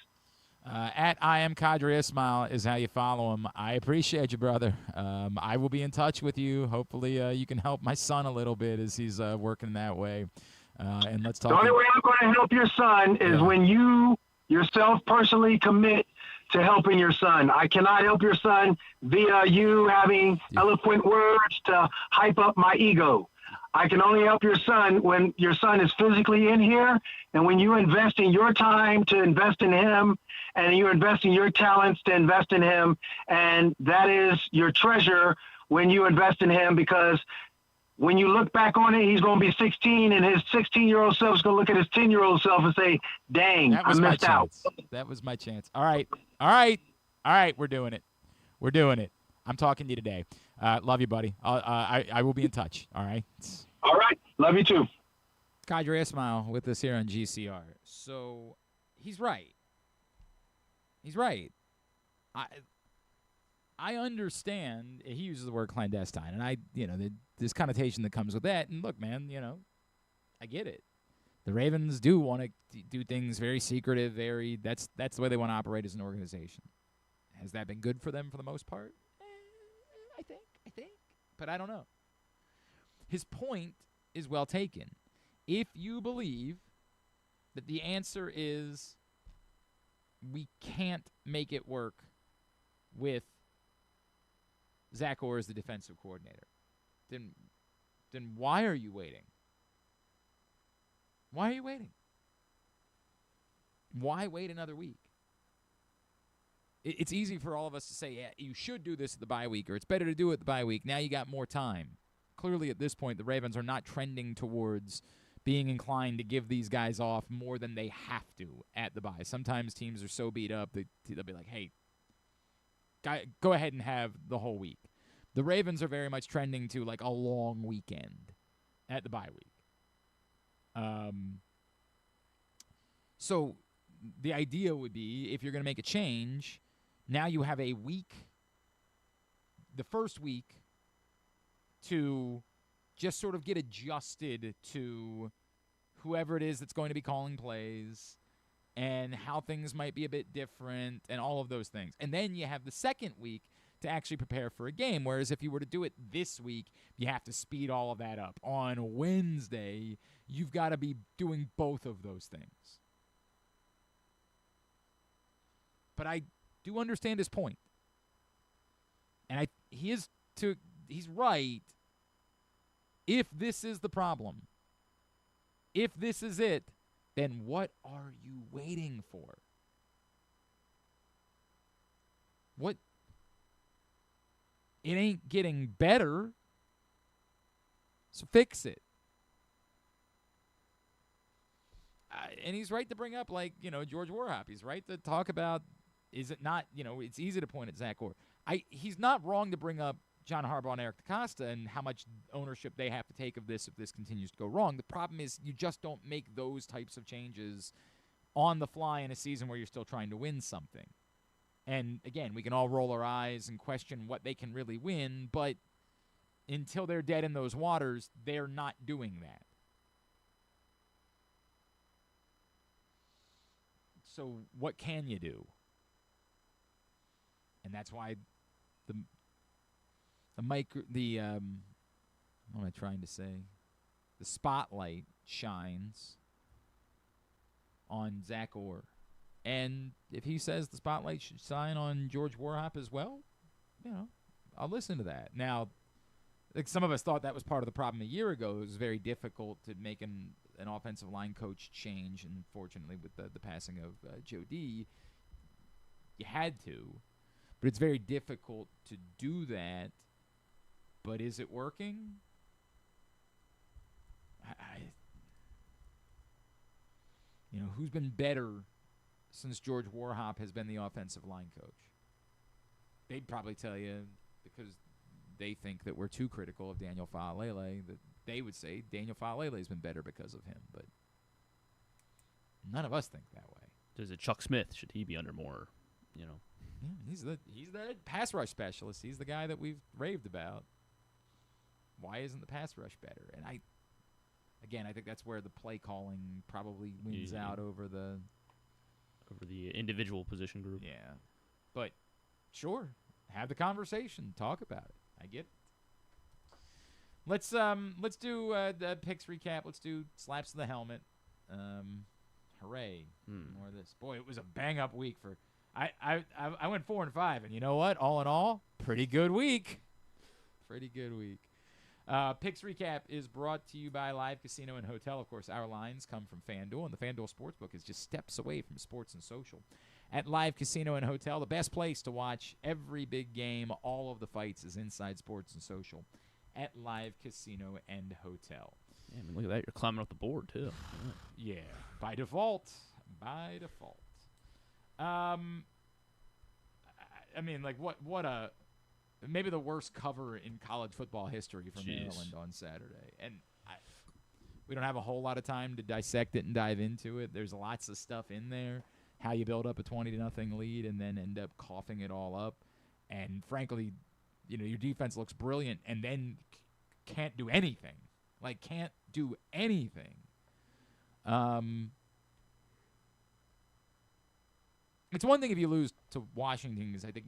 At I am Qadry Ismail is how you follow him. I appreciate you, brother. I will be in touch with you. Hopefully you can help my son a little bit as he's working that way. And let's talk. The only way I'm going to help your son is when you yourself personally commit to helping your son. I cannot help your son via you having eloquent words to hype up my ego. I can only help your son when your son is physically in here, and when you invest in your time to invest in him, and you invest in your talents to invest in him, and that is your treasure when you invest in him, because when you look back on it, he's going to be 16, and his 16-year-old self is going to look at his 10-year-old self and say, dang, I missed out. That was my chance. All right. We're doing it. I'm talking to you today. Love you, buddy. I will be in touch. All right. All right. Love you too. Qadry Ismail with us here on GCR. So he's right. I understand. He uses the word clandestine, and this connotation that comes with that. And look, man, I get it. The Ravens do want to do things very secretive, that's the way they want to operate as an organization. Has that been good for them for the most part? I think. But I don't know. his point is well taken. If you believe that the answer is we can't make it work with Zach Orr as the defensive coordinator, then why are you waiting? Why are you waiting? Why wait another week? It's easy for all of us to say, yeah, you should do this at the bye week, or it's better to do it at the bye week. Now you got more time. Clearly at this point, the Ravens are not trending towards being inclined to give these guys off more than they have to at the bye. Sometimes teams are so beat up, they'll be like, hey, go ahead and have the whole week. The Ravens are very much trending to like a long weekend at the bye week. So the idea would be, if you're going to make a change, now you have a week, the first week, to just sort of get adjusted to whoever it is that's going to be calling plays and how things might be a bit different and all of those things. And then you have the second week to actually prepare for a game, whereas if you were to do it this week, you have to speed all of that up. On Wednesday, you've got to be doing both of those things. But I do understand his point. And he's right. If this is the problem, if this is it, then what are you waiting for? What? It ain't getting better, so fix it. And he's right to bring up, George Warhop. He's right to talk about, is it not, it's easy to point at Zach Orr. He's not wrong to bring up John Harbaugh and Eric DeCosta and how much ownership they have to take of this if this continues to go wrong. The problem is you just don't make those types of changes on the fly in a season where you're still trying to win something. And, again, we can all roll our eyes and question what they can really win, but until they're dead in those waters, they're not doing that. So what can you do? And that's why what am I trying to say? The spotlight shines on Zach Orr. And if he says the spotlight should shine on George Warhop as well, I'll listen to that. Now, some of us thought that was part of the problem a year ago. It was very difficult to make an offensive line coach change, and fortunately with the passing of Joe D, you had to. But it's very difficult to do that. But is it working? Who's been better since George Warhop has been the offensive line coach? They'd probably tell you, because they think that we're too critical of Daniel Faalele, that they would say Daniel Faalele has been better because of him. But none of us think that way. Is it Chuck Smith? Should he be under more, Yeah, he's the pass rush specialist. He's the guy that we've raved about. Why isn't the pass rush better? And I think that's where the play calling probably wins out over the individual position group. Yeah, but sure, have the conversation, talk about it. I get it. Let's do the picks recap. Let's do slaps to the helmet. Hooray! More of this. Boy, it was a bang up week for. I went 4-5, and you know what? All in all, pretty good week. Pretty good week. Picks Recap is brought to you by Live Casino and Hotel. Of course, our lines come from FanDuel, and the FanDuel Sportsbook is just steps away from sports and social. At Live Casino and Hotel, the best place to watch every big game, all of the fights, is inside sports and social at Live Casino and Hotel. Yeah, look at that. You're climbing up the board, too. Yeah, by default. By default. Maybe the worst cover in college football history for Maryland on Saturday. And we don't have a whole lot of time to dissect it and dive into it. There's lots of stuff in there. How you build up a 20-0 lead and then end up coughing it all up. And frankly, your defense looks brilliant and then can't do anything. Can't do anything. It's one thing if you lose to Washington, because I think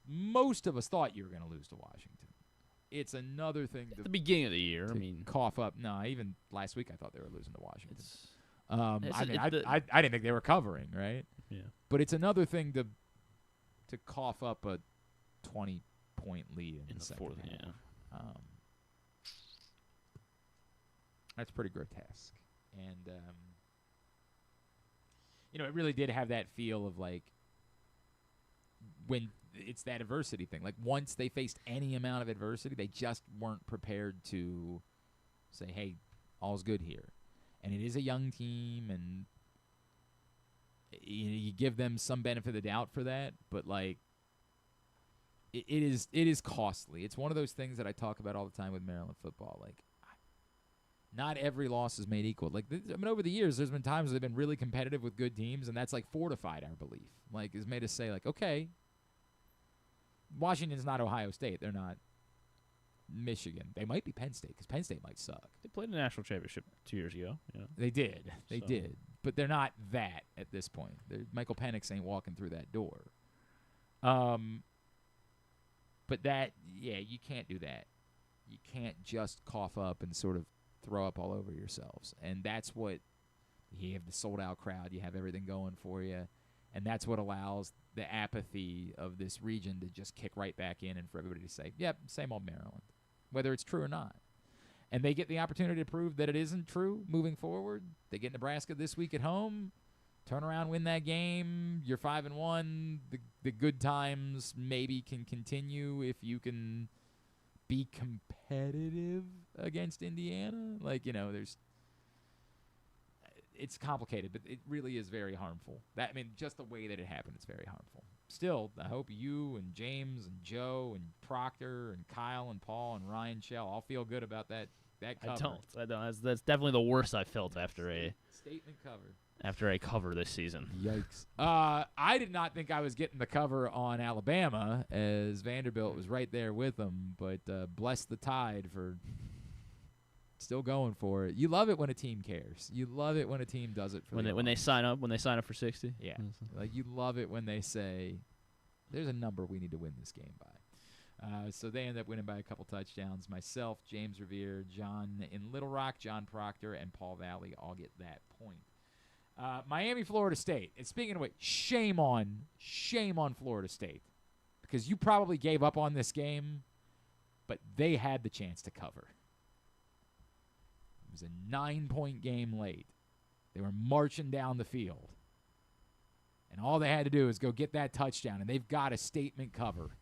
most of us thought you were going to lose to Washington. it's another thing At the beginning of the year, I mean, cough up. No, even last week I thought they were losing to Washington. I didn't think they were covering, right? Yeah. But it's another thing to cough up a 20-point lead in the second fourth. half. Yeah. That's pretty grotesque, and it really did have that feel of like when it's that adversity thing. Like once they faced any amount of adversity, they just weren't prepared to say, "Hey, all's good here." And it is a young team, and you give them some benefit of the doubt for that, but like it is costly. It's one of those things that I talk about all the time with Maryland football. Like, not every loss is made equal. Like, over the years, there's been times they've been really competitive with good teams, and that's like fortified our belief. Like, has made us say, like, okay, Washington's not Ohio State. They're not Michigan. They might be Penn State because Penn State might suck. They played the national championship 2 years ago. Yeah. They did. They did. But they're not that at this point. Michael Penix ain't walking through that door. But that, yeah, you can't do that. You can't just cough up and sort of throw up all over yourselves. And that's what you have the sold-out crowd. You have everything going for you. And that's what allows the apathy of this region to just kick right back in and for everybody to say, yep, same old Maryland, whether it's true or not. And they get the opportunity to prove that it isn't true moving forward. They get Nebraska this week at home, turn around, win that game. You're 5-1. The good times maybe can continue if you can be competitive against Indiana. Like, it's complicated, but it really is very harmful. Just the way that it happened is very harmful. Still, I hope you and James and Joe and Proctor and Kyle and Paul and Ryan Shell all feel good about that cover. I don't. That's definitely the worst I felt after a statement cover. After a cover this season. Yikes. I did not think I was getting the cover on Alabama, as Vanderbilt was right there with them, but bless the Tide for still going for it. You love it when a team cares. You love it when a team does it for when they sign up for 60. Yeah. Like, you love it when they say there's a number we need to win this game by. So they end up winning by a couple touchdowns. Myself, James Revere, John in Little Rock, John Proctor, and Paul Valley all get that point. Miami, Florida State. And speaking of which, shame on Florida State, because you probably gave up on this game, but they had the chance to cover. It was a 9-point game late. They were marching down the field, and all they had to do is go get that touchdown, and they've got a statement cover.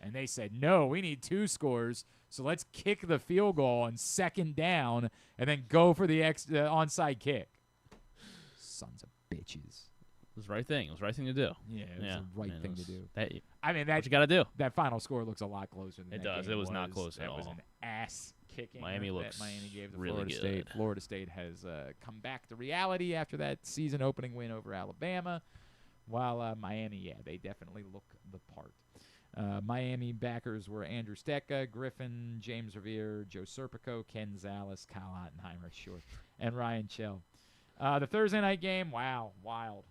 And they said, no, we need 2 scores, so let's kick the field goal on second down and then go for the onside kick. Sons of bitches. It was the right thing. It was the right thing to do. Yeah, it was the right thing to do. That's what you got to do. That final score looks a lot closer than it that does. game It was not close at all. That was an ass kicking Miami looks that Miami gave to really Florida good. State. Florida State has come back to reality after that season opening win over Alabama, while Miami, they definitely look the part. Miami backers were Andrew Stecca, Griffin, James Revere, Joe Serpico, Ken Zales, Kyle Ottenheimer, and Ryan Chell. The Thursday night game, wow, wild.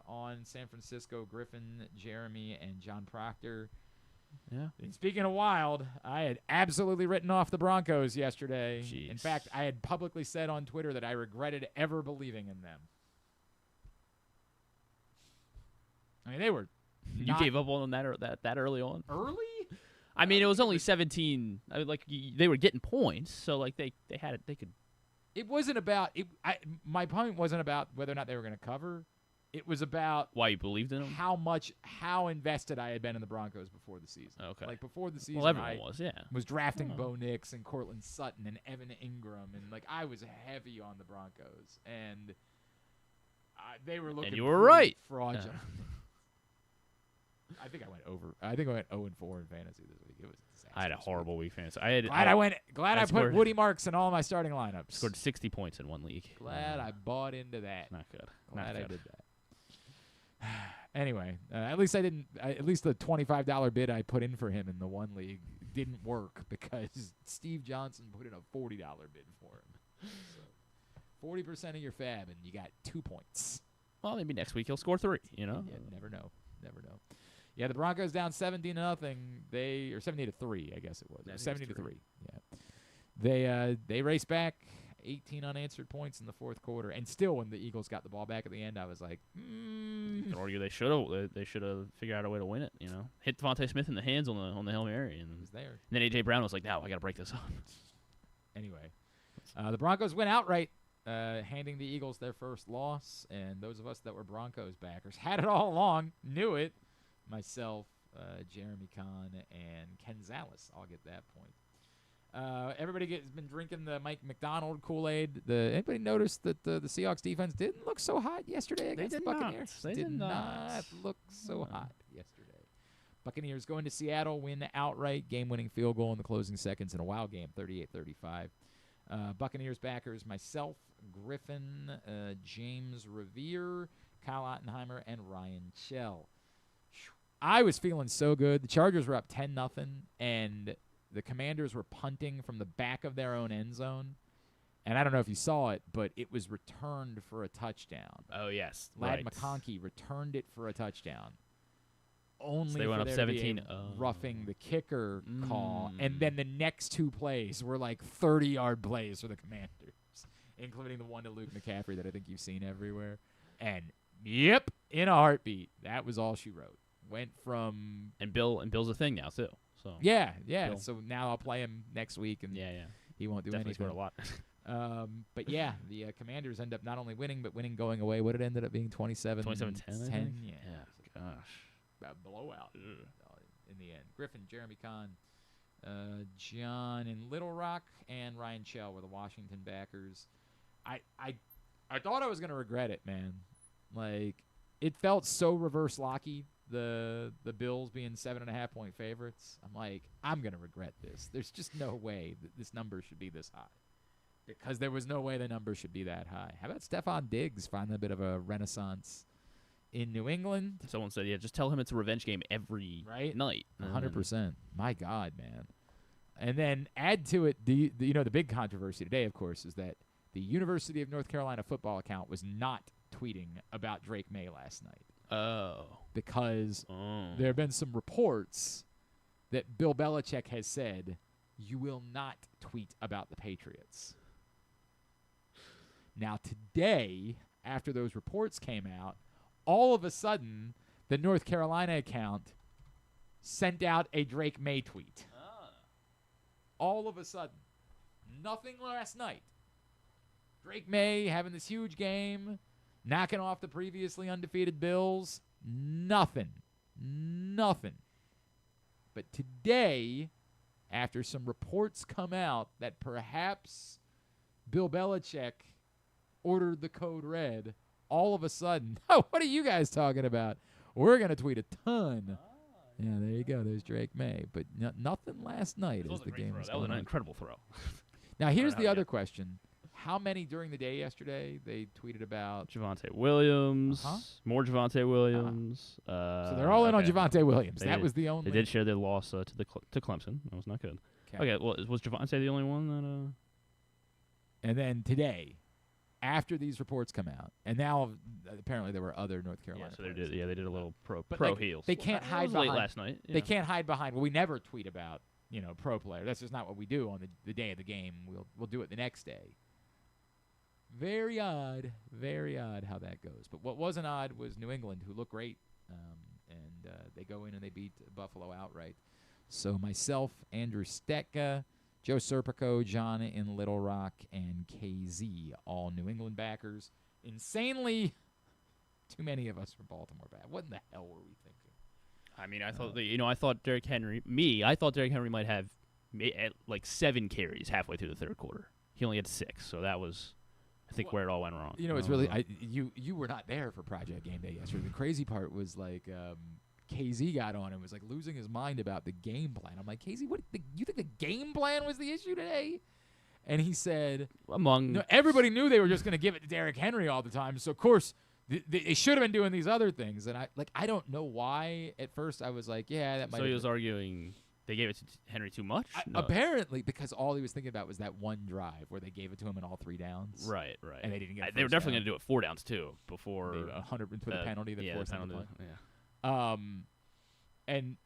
On San Francisco, Griffin, Jeremy, and John Proctor. Yeah. And speaking of wild, I had absolutely written off the Broncos yesterday. Jeez. In fact, I had publicly said on Twitter that I regretted ever believing in them. They were. You gave up on them that early on? Early? It was only 17. They were getting points, so they had it. They could. It wasn't about it. My point wasn't about whether or not they were going to cover. It was about why you believed in them. How invested I had been in the Broncos before the season. Okay. Like before the season, well, everyone was. Yeah. Was drafting Bo Nix and Cortland Sutton and Evan Ingram, and I was heavy on the Broncos, and they were looking. And you were right. Fraudulent. I think I went 0-4 in fantasy this week. It was a disaster. I had a horrible week fantasy. Glad I put Woody Marks in all my starting lineups. Scored 60 points in one league. Glad I bought into that. Not good. Glad I did that. Anyway, at least I didn't. At least the $25 bid I put in for him in the one league didn't work because Steve Johnson put in a $40 bid for him. So 40% of your fab, and you got 2 points. Well, maybe next week he'll score 3. Yeah, never know. Yeah, the Broncos down 17-0. They or 70-3, I guess it was. 70-3. Yeah. They raced back 18 unanswered points in the fourth quarter, and still when the Eagles got the ball back at the end, I was like, You can argue they should have figured out a way to win it. Hit Devontae Smith in the hands on the Hail Mary, and it was there. And then A.J. Brown was like, "No, I got to break this up." Anyway, the Broncos went outright, handing the Eagles their first loss, and those of us that were Broncos backers had it all along, knew it. Myself, Jeremy Kahn, and Ken Zales. I'll get that point. Everybody has been drinking the Mike McDonald Kool-Aid. Anybody notice that the Seahawks defense didn't look so hot yesterday against the Buccaneers? They did not look so hot yesterday. Buccaneers going to Seattle, win outright, game-winning field goal in the closing seconds in a wild game, 38-35. Buccaneers backers, myself, Griffin, James Revere, Kyle Ottenheimer, and Ryan Chell. I was feeling so good. The Chargers were up 10-0, and the Commanders were punting from the back of their own end zone. And I don't know if you saw it, but it was returned for a touchdown. Oh, yes. Ladd McConkey returned it for a touchdown. Only so they went for up there to be 17 roughing the kicker call. And then the next two plays were like 30-yard plays for the Commanders, including the one to Luke McCaffrey that I think you've seen everywhere. And, yep, in a heartbeat, that was all she wrote. Went from and Bill's a thing now too. So yeah. Bill. So now I'll play him next week, and he won't do definitely anything. Scored a lot. But yeah, the Commanders end up not only winning but winning going away. What it ended up being 27-10. 27-10. Yeah, gosh, about blowout in the end. Griffin, Jeremy Kahn, John in Little Rock, and Ryan Chell were the Washington backers. I thought I was gonna regret it, man. Like it felt so reverse locky. The Bills being 7.5-point favorites. I'm like, I'm going to regret this. There's just no way that this number should be this high. Because there was no way the number should be that high. How about Stephon Diggs finding a bit of a renaissance in New England? Someone said, just tell him it's a revenge game every night. 100%. My God, man. And then add to it, the big controversy today, of course, is that the University of North Carolina football account was not tweeting about Drake May last night. Oh. Because there have been some reports that Bill Belichick has said, you will not tweet about the Patriots. Now, today, after those reports came out, all of a sudden, the North Carolina account sent out a Drake May tweet. All of a sudden. Nothing last night. Drake May having this huge game, knocking off the previously undefeated Bills. Nothing. But today, after some reports come out that perhaps Bill Belichick ordered the code red, all of a sudden, what are you guys talking about? We're going to tweet a ton. Yeah, there you go. There's Drake May. But nothing last night as the game was That was going an on. incredible throw. Now, here's the other question. How many during the day yesterday they tweeted about Javonte Williams, more Javonte Williams. So they're all in on Javonte Williams. That was the only. They did share their loss to Clemson. That was not good. Okay, well, was Javonte the only one that? And then today, after these reports come out, and now apparently there were other North Carolina. Yeah, so they did a little pro heels. They can't hide behind. Late last night. They can't hide behind. Well, we never tweet about pro player. That's just not what we do on the day of the game. We'll do it the next day. Very odd how that goes. But what wasn't odd was New England, who looked great, and they go in and they beat Buffalo outright. So myself, Andrew Stetka, Joe Serpico, John in Little Rock, and KZ, all New England backers. Insanely, too many of us from Baltimore back. What in the hell were we thinking? I mean, I thought Derrick Henry. I thought Derrick Henry might have like 7 carries halfway through the third quarter. He only had 6, so that was. I think where it all went wrong. It's really you were not there for Project Game Day yesterday. The crazy part was like KZ got on and was like losing his mind about the game plan. I'm like, KZ, you think the game plan was the issue today? And he said, everybody knew they were just going to give it to Derrick Henry all the time. So of course they should have been doing these other things. And I don't know why. At first I was like, yeah, that might. So he was arguing. They gave it to Henry too much? No. Apparently, because all he was thinking about was that one drive where they gave it to him in all 3 downs. Right. And they didn't get They were definitely going to do it 4 downs, too, before... 100 for the penalty that forced them to play. Yeah. And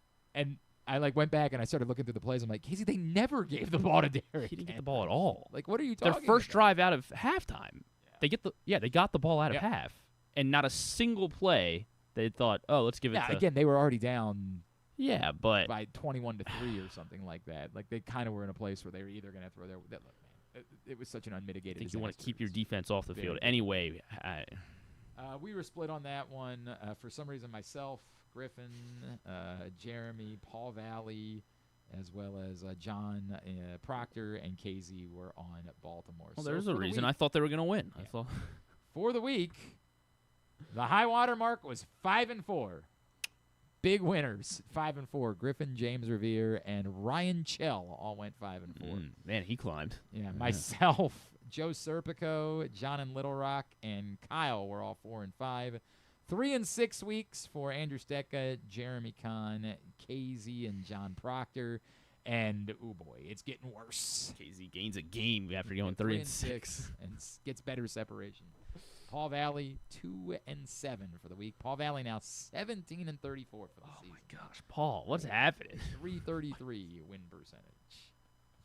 I went back and I started looking through the plays. I'm like, Casey, they never gave the ball to Derrick. He didn't get the ball at all. Like, what are you talking Their first about? drive out of halftime, they got the ball out of half, and not a single play they thought, oh, let's give it. Yeah, to... again, they were already down. Yeah, but by 21-3 or something like that. Like they kind of were in a place where they were either going to throw their. Look, man, it was such an unmitigated. I think disaster. you want to keep your defense off the field anyway. We were split on that one. For some reason, myself, Griffin, Jeremy, Paul Valley, as well as John Proctor and KZ were on Baltimore. Well, so there's a reason. week, I thought they were going to win. Yeah. I thought for the week, the high water mark was 5-4. Big winners, 5-4. Griffin, James Revere, and Ryan Chell all went 5-4. Man, he climbed. Yeah, myself, Joe Serpico, John and Little Rock, and Kyle were all 4-5. 3-6 weeks for Andrew Stecca, Jeremy Kahn, KZ, and John Proctor. And, oh boy, it's getting worse. KZ gains a game after going 3-6. And gets better separation. Paul Valley, 2-7 for the week. Paul Valley now 17-34 for the season. Oh, my gosh. Paul, what's happening? 333 win percentage.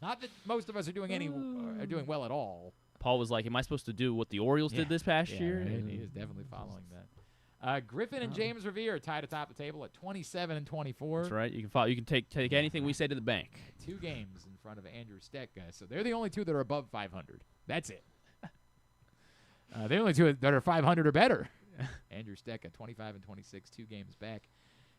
Not that most of us are doing well at all. Paul was like, am I supposed to do what the Orioles did this past year? Right. He is definitely following that. Griffin and James Revere are tied atop the table at 27 and 24. That's right. You can follow. You can take anything we say to the bank. 2 games in front of Andrew Stecca, so they're the only two that are above 500. That's it. They're the only two that are 500 or better. Andrew Stecca, 25 and 26, 2 games back.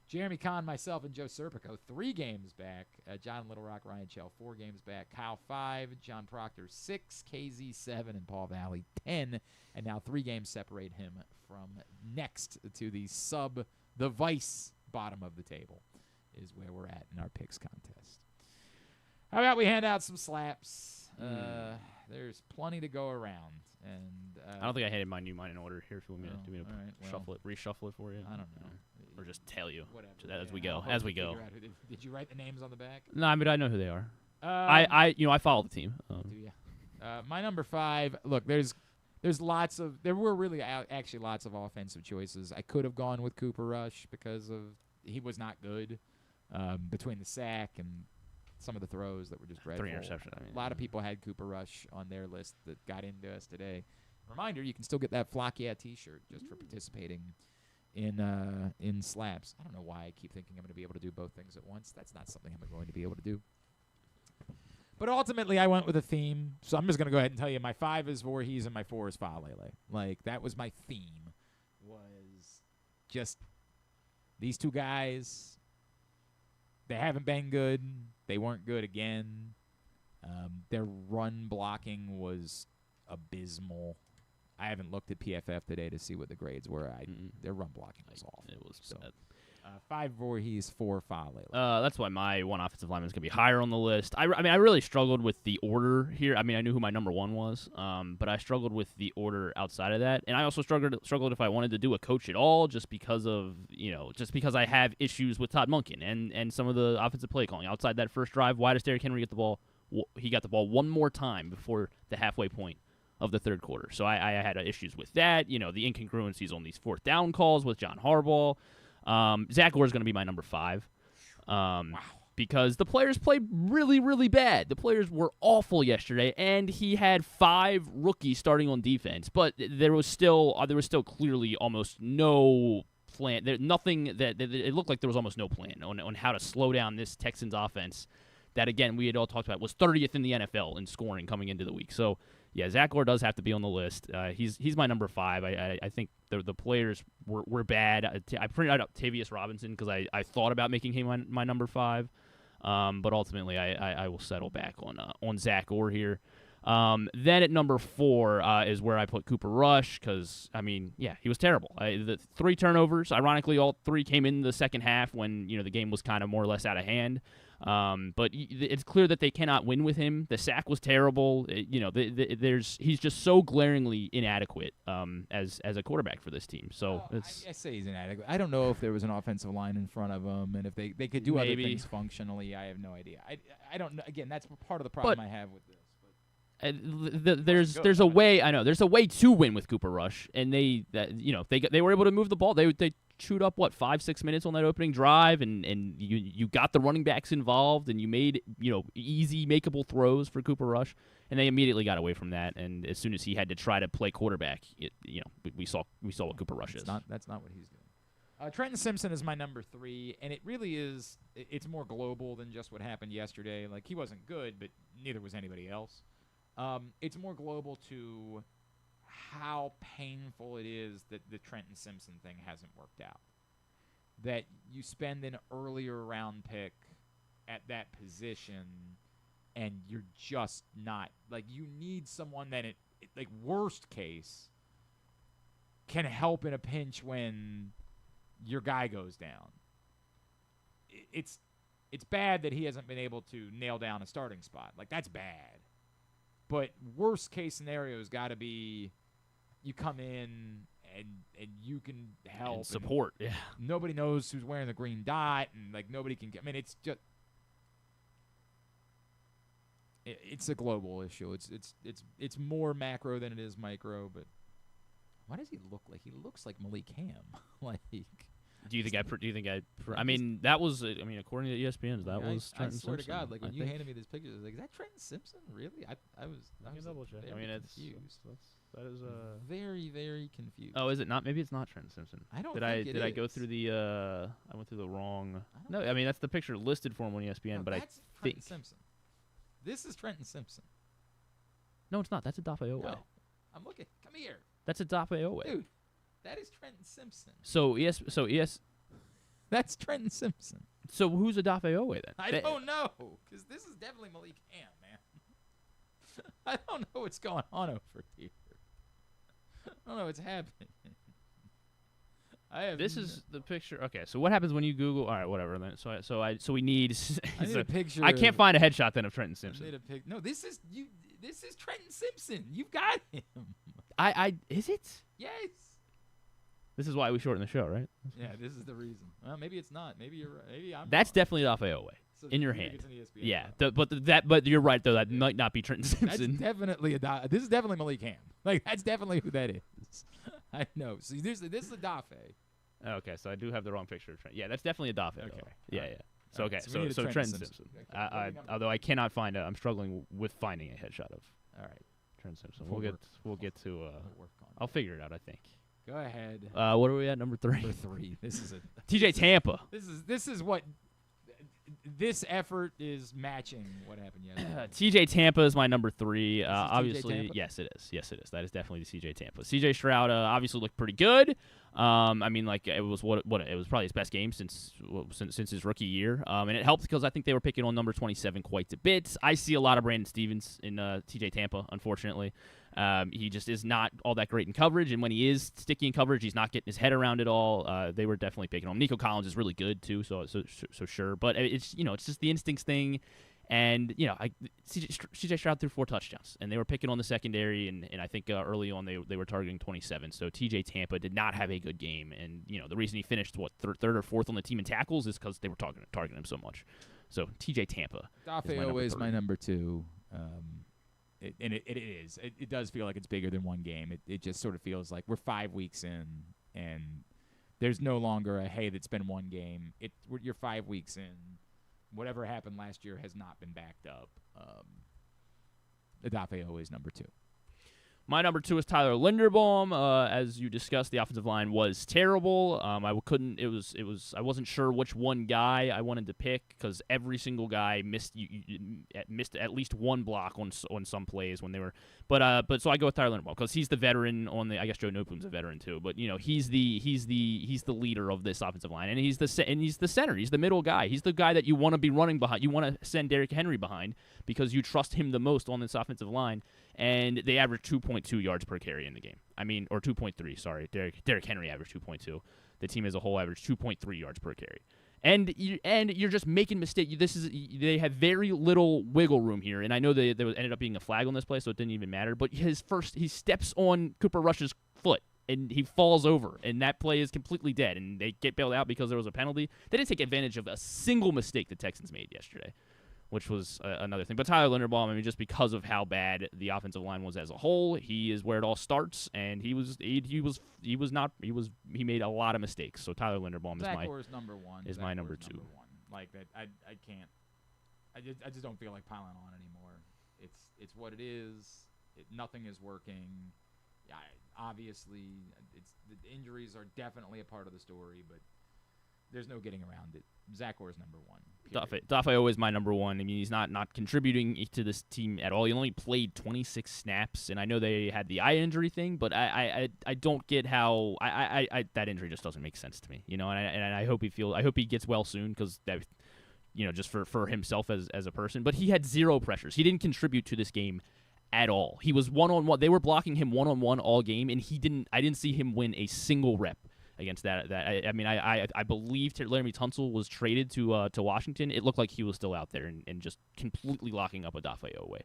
Jeremy Kahn, myself, and Joe Serpico, 3 games back. John Little Rock, Ryan Chell, 4 games back. Kyle, 5. John Proctor, 6. KZ, 7. And Paul Valley, 10. And now 3 games separate him from next to the vice bottom of the table is where we're at in our picks contest. How about we hand out some slaps? There's plenty to go around. And I don't think I had mine in order here. If you want me to, right, reshuffle it for you. I don't know. Or just tell you. Whatever. As we go. As we go. Did you write the names on the back? No, but I know who they are. I follow the team. Do you? My number 5. Look, there were really actually lots of offensive choices. I could have gone with Cooper Rush because he was not good between the sack and some of the throws that were just dreadful. 3 interceptions. A lot of people had Cooper Rush on their list that got into us today. Reminder, you can still get that Flock Yeah T-shirt just for participating in slaps. I don't know why I keep thinking I'm going to be able to do both things at once. That's not something I'm going to be able to do. But ultimately, I went with a theme, so I'm just going to go ahead and tell you my 5 is Voorhees and my 4 is Falele. Like, that was my theme, was just these 2 guys. They haven't been good. They weren't good again. Their run blocking was abysmal. I haven't looked at PFF today to see what the grades were. Their run blocking was awful. It was bad. 5 Voorhees, 4 Falele. That's why my one offensive lineman is going to be higher on the list. I mean, I really struggled with the order here. I mean, I knew who my number 1 was, but I struggled with the order outside of that. And I also struggled if I wanted to do a coach at all just because I have issues with Todd Monken and some of the offensive play calling. Outside that first drive, why does Derrick Henry get the ball? He got the ball one more time before the halfway point of the third quarter. So I had issues with that. The incongruencies on these 4th down calls with John Harbaugh. Zach Gore is going to be my number 5 because the players played really, really bad. The players were awful yesterday, and he had 5 rookies starting on defense. But there was still clearly almost no plan. Nothing that it looked like there was almost no plan on how to slow down this Texans offense. That again we had all talked about was 30th in the NFL in scoring coming into the week. So. Yeah, Zach Gore does have to be on the list. He's my number 5. I think the players were bad. I printed out Tavius Robinson because I thought about making him my number 5, but ultimately I will settle back on Zach Gore here. Then at number 4 is where I put Cooper Rush because, I mean, yeah, he was terrible. The 3 turnovers, ironically, all 3 came in the second half when the game was kind of more or less out of hand. But it's clear that they cannot win with him. The sack was terrible. He's just so glaringly inadequate as a quarterback for this team. So I say he's inadequate. I don't know if there was an offensive line in front of him, and if they could do other things functionally. I have no idea. I don't know. Again, that's part of the problem I have with this. There's a way. I know there's a way to win with Cooper Rush, and they were able to move the ball. They chewed up 5-6 minutes on that opening drive, and you got the running backs involved, and you made easy makeable throws for Cooper Rush, and they immediately got away from that. And as soon as he had to try to play quarterback, we saw what Cooper Rush is. That's not what he's doing. Trenton Simpson is my number 3, and it really is. It's more global than just what happened yesterday. Like, he wasn't good, but neither was anybody else. It's more global to how painful it is that the Trenton Simpson thing hasn't worked out. That you spend an earlier round pick at that position, and you're just not. Like, you need someone that, like, worst case, can help in a pinch when your guy goes down. It's bad that he hasn't been able to nail down a starting spot. Like, that's bad. But worst case scenario has got to be you come in and you can help. And support, yeah. Nobody knows who's wearing the green dot, and, like, nobody can get. I mean, it's just. It's a global issue. It's more macro than it is micro. But why does he look like? He looks like Malik Ham. Like. Do you think I mean, that was. I mean, according to ESPN, that was Trenton Simpson. I swear to God, like, when you handed me this picture, I was like, "Is that Trenton Simpson? Really?" I was double check. I mean, confused. That is very, very confused. Oh, is it not? Maybe it's not Trenton Simpson. I don't. Did I go through the? I went through the wrong. No, I mean, that's the picture listed for him on ESPN. No, but that's Trenton Simpson. This is Trenton Simpson. No, it's not. That's Odafe Owe. No, I'm looking. Come here. That's Odafe Owe. Dude. That is Trenton Simpson. So that's Trenton Simpson. So who's Odafe Owe then? I don't know, because this is definitely Malik Ham, man. I don't know what's going on over here. I don't know what's happening. This is the picture. Okay, so what happens when you Google? All right, whatever. Then so we need. I need a picture. I can't find a headshot then of Trenton Simpson. I need a pic. No, this is you. This is Trenton Simpson. You've got him. Is it? Yes. This is why we shorten the show, right? Yeah, this is the reason. Well, maybe it's not. Maybe you're right. Maybe I'm. That's wrong. definitely Odafe Owe So in your you think hand. it's an ESPN Yeah, but you're right though. That might not be Trenton Simpson. That's definitely this is definitely Malik Ham. Like, that's definitely who that is. I know. See, this is Odafe. Okay, so I do have the wrong picture of Trent. Yeah, that's definitely Odafe. Okay. Yeah. So All right, so Trenton Simpson. Okay. Although I cannot find I'm struggling with finding a headshot of. All right. Trenton Simpson. We'll get to. I'll figure it out. I think. Go ahead. What are we at? Number 3. Number 3. This is a TJ Tampa. This is what this effort is matching what happened yesterday. TJ Tampa is my number 3. This is Obviously, TJ Tampa? yes, it is. Yes, it is. That is definitely the CJ Tampa. CJ Stroud obviously looked pretty good. I mean, like, it was what it was probably his best game since his rookie year. And it helped because I think they were picking on number 27 quite a bit. I see a lot of Brandon Stevens in TJ Tampa, unfortunately. He just is not all that great in coverage, and when he is sticky in coverage, he's not getting his head around it all. They were definitely picking on him. Nico Collins is really good too, so sure. But it's it's just the instincts thing, and CJ Stroud threw 4 touchdowns, and they were picking on the secondary, and I think early on they were targeting 27. So TJ Tampa did not have a good game, and the reason he finished third or fourth on the team in tackles is because they were targeting him so much. So TJ Tampa. Odafe is my number 2. It does feel like it's bigger than one game. It just sort of feels like we're 5 weeks in, and there's no longer a, hey, that's been one game. You're 5 weeks in. Whatever happened last year has not been backed up. Odafe is number 2. My number 2 is Tyler Linderbaum. As you discussed, the offensive line was terrible. I wasn't sure which one guy I wanted to pick because every single guy missed at least one block on some plays when they were. But so I go with Tyler Linderbaum because he's the veteran on the. I guess Joe Noteboom's a veteran too, but he's the leader of this offensive line, and he's the center. He's the middle guy. He's the guy that you want to be running behind. You want to send Derrick Henry behind because you trust him the most on this offensive line. And they averaged 2.2 yards per carry in the game. I mean, or 2.3, sorry. Derrick Henry averaged 2.2. The team as a whole averaged 2.3 yards per carry. And you're just making mistakes. They have very little wiggle room here. And I know there ended up being a flag on this play, so it didn't even matter. But he steps on Cooper Rush's foot, and he falls over. And that play is completely dead. And they get bailed out because there was a penalty. They didn't take advantage of a single mistake the Texans made yesterday. which was another thing. But Tyler Linderbaum, I mean, just because of how bad the offensive line was as a whole, he is where it all starts, and he made a lot of mistakes. So Tyler Linderbaum is number one. Is my number two. Like that, I can't. I just don't feel like piling on anymore. It's what it is. Nothing is working. Obviously, the injuries are definitely a part of the story, but there's no getting around it. Zach Orr's number one. Dafe is my number one. I mean, he's not contributing to this team at all. He only played 26 snaps, and I know they had the eye injury thing, but I don't get how that injury just doesn't make sense to me. And I hope he gets well soon, because that, just for himself as a person. But he had zero pressures. He didn't contribute to this game at all. He was one-on-one. They were blocking him one-on-one all game, and I didn't see him win a single rep against that. I believe Laramie Tunsil was traded to Washington. It looked like he was still out there and just completely locking up Dafe Owe.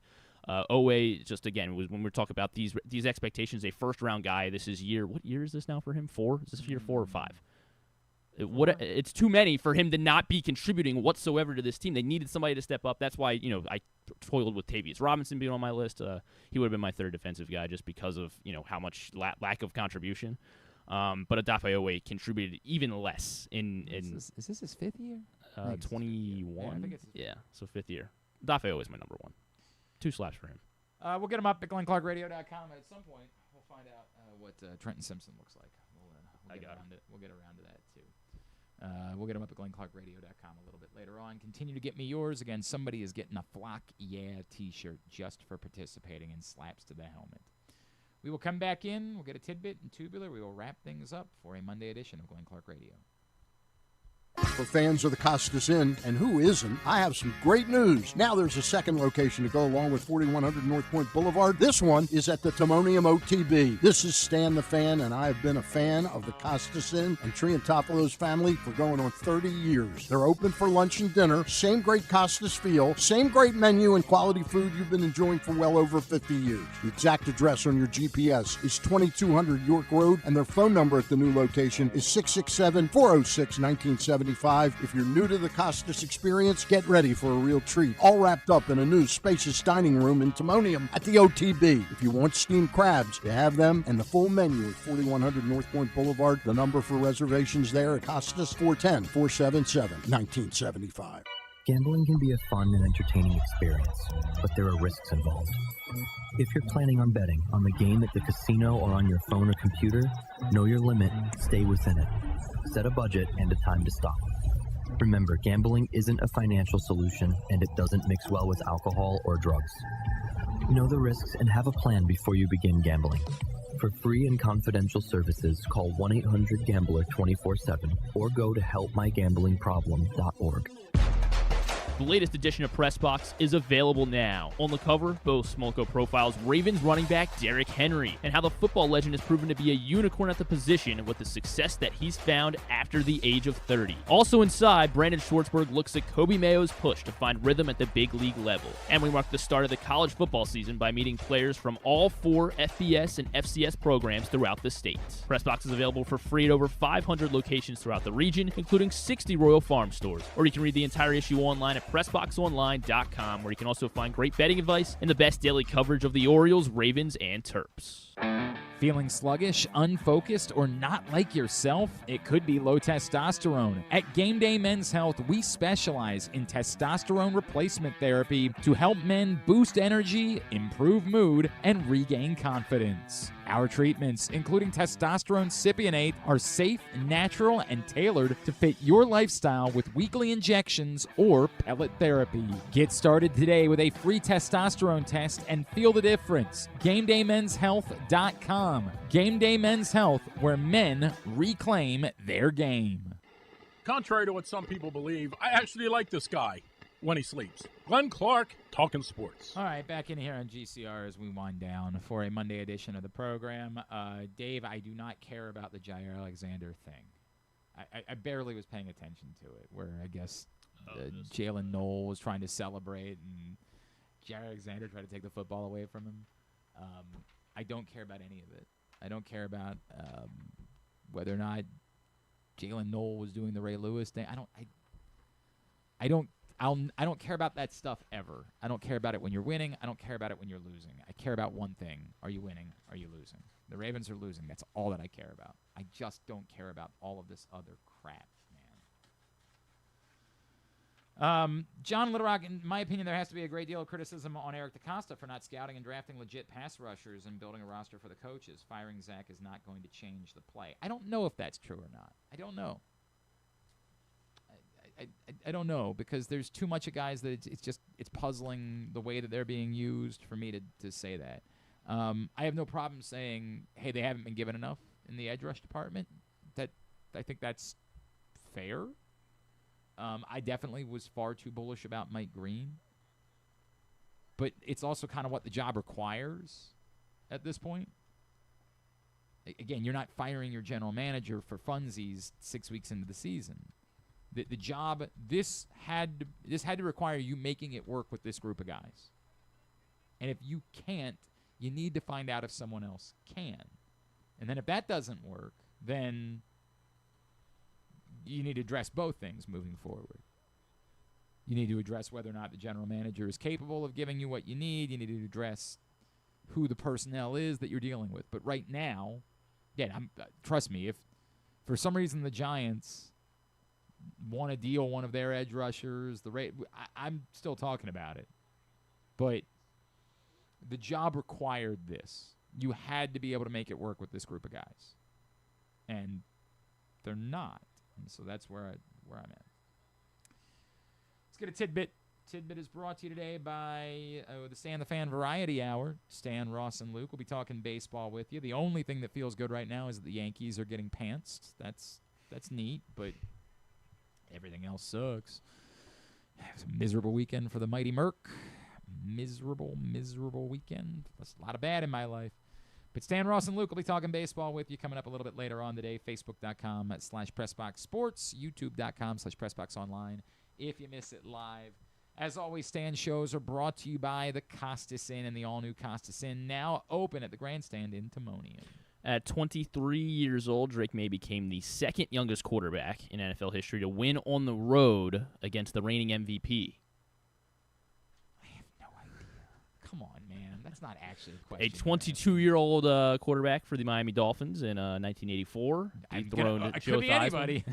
Owe, just again, when we're talking about these expectations, a first-round guy. This is what year is this now for him? 4? Is this year 4 or 5? It's too many for him to not be contributing whatsoever to this team. They needed somebody to step up. That's why I toiled with Tavius Robinson being on my list. He would have been my third defensive guy just because of how much lack of contribution. But Dafe Owe contributed even less Is this his 5th year? 21. Yeah, so 5th year. Dafe Owe is my number one. 2 slaps for him. We'll get him up at GlennClarkRadio.com at some point. We'll find out what Trenton Simpson looks like. We'll get around to that too. We'll get them up at GlennClarkRadio.com a little bit later on. Continue to get me yours. Again, somebody is getting a Flock Yeah t-shirt just for participating in Slaps to the Helmet. We will come back in. We'll get a tidbit and tubular. We will wrap things up for a Monday edition of Glenn Clark Radio. For fans of the Costas Inn, and who isn't, I have some great news. Now there's a second location to go along with 4100 North Point Boulevard. This one is at the Timonium OTB. This is Stan the Fan, and I have been a fan of the Costas Inn and Triantopoulos family for going on 30 years. They're open for lunch and dinner, same great Costas feel, same great menu and quality food you've been enjoying for well over 50 years. The exact address on your GPS is 2200 York Road, and their phone number at the new location is 667-406-1975. If you're new to the Costas experience, get ready for a real treat. All wrapped up in a new spacious dining room in Timonium at the OTB. If you want steamed crabs, you have them, and the full menu at 4100 North Point Boulevard. The number for reservations there at Costas, 410-477-1975. Gambling can be a fun and entertaining experience, but there are risks involved. If you're planning on betting on the game at the casino or on your phone or computer, know your limit, stay within it. Set a budget and a time to stop. Remember, gambling isn't a financial solution, and it doesn't mix well with alcohol or drugs. Know the risks and have a plan before you begin gambling. For free and confidential services, call 1-800-GAMBLER 24/7 or go to helpmygamblingproblem.org. The latest edition of Press Box is available now. On the cover, Bo Smolko profiles Ravens running back Derrick Henry and how the football legend has proven to be a unicorn at the position with the success that he's found after the age of 30. Also inside, Brandon Schwartzberg looks at Kobe Mayo's push to find rhythm at the big league level. And we mark the start of the college football season by meeting players from all 4 FBS and FCS programs throughout the state. Press Box is available for free at over 500 locations throughout the region, including 60 Royal Farm stores. Or you can read the entire issue online at PressBoxOnline.com, where you can also find great betting advice and the best daily coverage of the Orioles, Ravens, and Terps. Feeling sluggish, unfocused, or not like yourself? It could be low testosterone. At Game Day Men's Health, we specialize in testosterone replacement therapy to help men boost energy, improve mood, and regain confidence. Our treatments, including testosterone cypionate, are safe, natural, and tailored to fit your lifestyle with weekly injections or pellet therapy. Get started today with a free testosterone test and feel the difference. GameDayMen'sHealth.com. Game Day Men's Health, where men reclaim their game. Contrary to what some people believe, I actually like this guy when he sleeps. Glenn Clark, talking sports. All right, back in here on GCR as we wind down for a Monday edition of the program. Dave, I do not care about the Jair Alexander thing. I barely was paying attention to it, where I guess Jalen Knoll was trying to celebrate and Jair Alexander tried to take the football away from him. I don't care about any of it. I don't care about whether or not Jalen Knoll was doing the Ray Lewis thing. I don't care about that stuff ever. I don't care about it when you're winning. I don't care about it when you're losing. I care about one thing. Are you winning? Are you losing? The Ravens are losing. That's all that I care about. I just don't care about all of this other crap, man. John Little Rock, in my opinion, there has to be a great deal of criticism on Eric DeCosta for not scouting and drafting legit pass rushers and building a roster for the coaches. Firing Zach is not going to change the play. I don't know if that's true or not. I don't know. I don't know, because there's too much of guys that it's puzzling the way that they're being used for me to say that. I have no problem saying, hey, they haven't been given enough in the edge rush department. I think that's fair. I definitely was far too bullish about Mike Green. But it's also kind of what the job requires at this point. Again, you're not firing your general manager for funsies 6 weeks into the season. The job, this had to require you making it work with this group of guys. And if you can't, you need to find out if someone else can. And then if that doesn't work, then you need to address both things moving forward. You need to address whether or not the general manager is capable of giving you what you need. You need to address who the personnel is that you're dealing with. But right now, again, trust me, if for some reason the Giants want to deal one of their edge rushers, I'm still talking about it. But the job required this. You had to be able to make it work with this group of guys. And they're not. And so that's where I'm at. Let's get a tidbit. Tidbit is brought to you today by the Stan the Fan Variety Hour. Stan, Ross, and Luke will be talking baseball with you. The only thing that feels good right now is that the Yankees are getting pantsed. That's neat, but everything else sucks. It was a miserable weekend for the Mighty Merc. Miserable weekend. There's a lot of bad in my life. But Stan, Ross, and Luke will be talking baseball with you coming up a little bit later on today. Facebook.com/PressBoxSports. YouTube.com/PressBoxOnline. If you miss it live. As always, Stan's shows are brought to you by the Costas Inn and the all-new Costas Inn, now open at the Grandstand in Timonium. At 23 years old, Drake May became the second youngest quarterback in NFL history to win on the road against the reigning MVP. I have no idea. Come on, man. That's not actually a question. A 22-year-old quarterback for the Miami Dolphins in 1984. Dethroned Joe could be Theismann. anybody.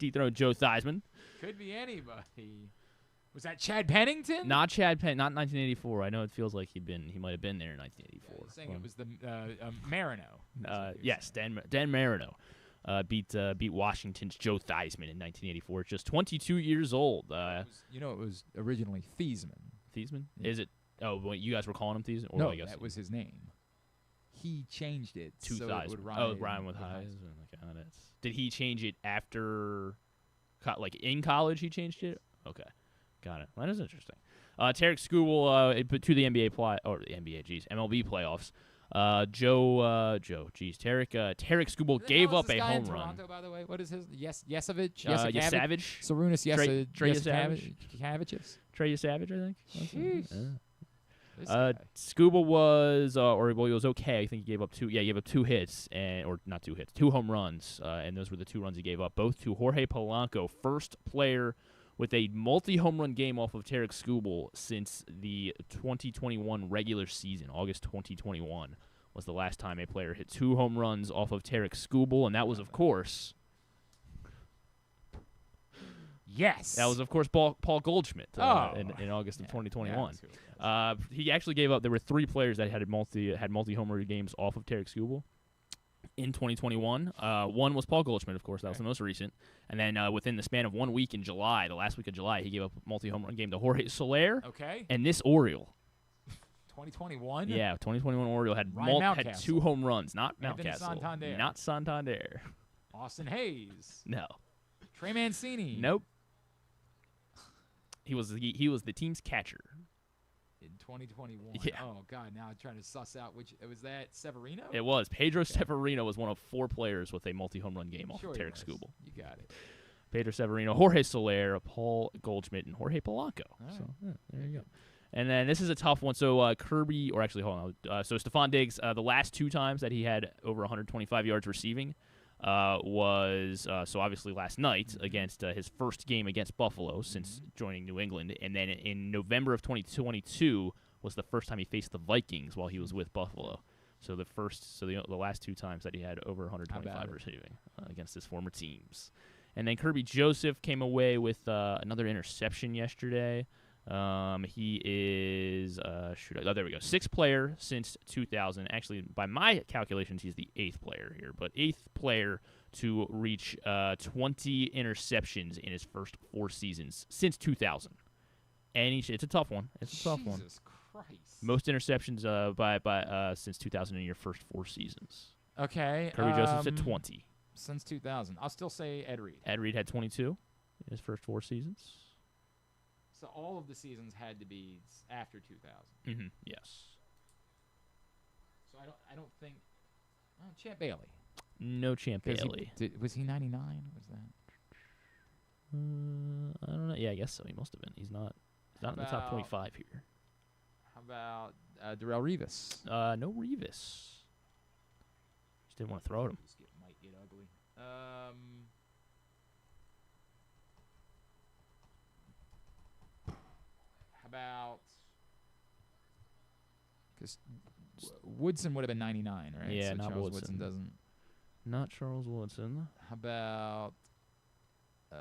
Dethroned Joe Theismann. Could be anybody. Was that Chad Pennington? Not Chad Penn. Not 1984. I know it feels like he might have been there in 1984. Yeah, saying it was the Marino. Yes, Dan Marino beat Washington's Joe Theismann in 1984. Just 22 years old. It was originally Thiesman. Thiesman? Yeah. Is it? Oh, well, you guys were calling him Thiesman? No, that was his name. He changed it to so Theismann. it would rhyme. Rhyme with Heisman. Okay, did he change it after, like in college? He changed it. Okay. Got it. Well, that is interesting. Tarek Skubal to the MLB playoffs. Tarek Skubal gave up a home run. Toronto, by the way, what is his? Yesavage. Yesavage. Sarunas Yesavage. Trey Savage, I think. Jeez. Skubal was, he was okay. I think he gave up two. Yeah, he gave up 2 hits, or not 2 hits, 2 home runs, and those were the 2 runs he gave up, both to Jorge Polanco, first player with a multi-home run game off of Tarek Skubal since the 2021 regular season. August 2021 was the last time a player hit 2 home runs off of Tarek Skubal, and that was, of course, Paul Goldschmidt in August of 2021. He actually gave up. There were 3 players that had multi-home run games off of Tarek Skubal in 2021. One was Paul Goldschmidt, of course. That was the most recent. And then within the span of 1 week in July, the last week of July, he gave up a multi-home run game to Jorge Soler. Okay. And this Oriole. 2021? Yeah, 2021 Oriole had 2 home runs. Not Mountcastle. Not Santander. Austin Hayes. No. Trey Mancini. Nope. He was the team's catcher. In 2021. Yeah. Oh, God. Now I'm trying to suss out which. Was that Severino? It was. Pedro Severino was one of 4 players with a multi-home run game off of Tarek Skubal. You got it. Pedro Severino, Jorge Soler, Paul Goldschmidt, and Jorge Polanco. Right. So, there you go. And then this is a tough one. So Kirby, or actually, hold on. So Stephon Diggs, the last 2 times that he had over 125 yards receiving, was so obviously last night against his first game against Buffalo since joining New England, and then in November of 2022 was the first time he faced the Vikings while he was with Buffalo. So the last 2 times that he had over 125 receiving against his former teams. And then Kirby Joseph came away with another interception yesterday. He is there we go. 6th player since 2000. Actually, by my calculations, he's the 8th player here, but 8th player to reach 20 interceptions in his first 4 seasons since 2000. And it's a tough one. It's a tough one. Jesus Christ. Most interceptions by since 2000 in your first 4 seasons. Okay. Kirby Joseph's at 20. Since 2000. I'll still say Ed Reed. Ed Reed had 22 in his first 4 seasons. So all of the seasons had to be after 2000. Mm-hmm. Yes. So I don't think. Oh, Champ Bailey. No Champ Bailey. Was he 99? Was that? I don't know. Yeah, I guess so. He must have been. He's not in the top 25 here. How about Darrelle Revis? No Revis. Just didn't want to throw at him. Might get ugly. How about? Because Woodson would have been 99, right? Yeah, so not Charles Woodson. doesn't. Not Charles Woodson. How about? Oh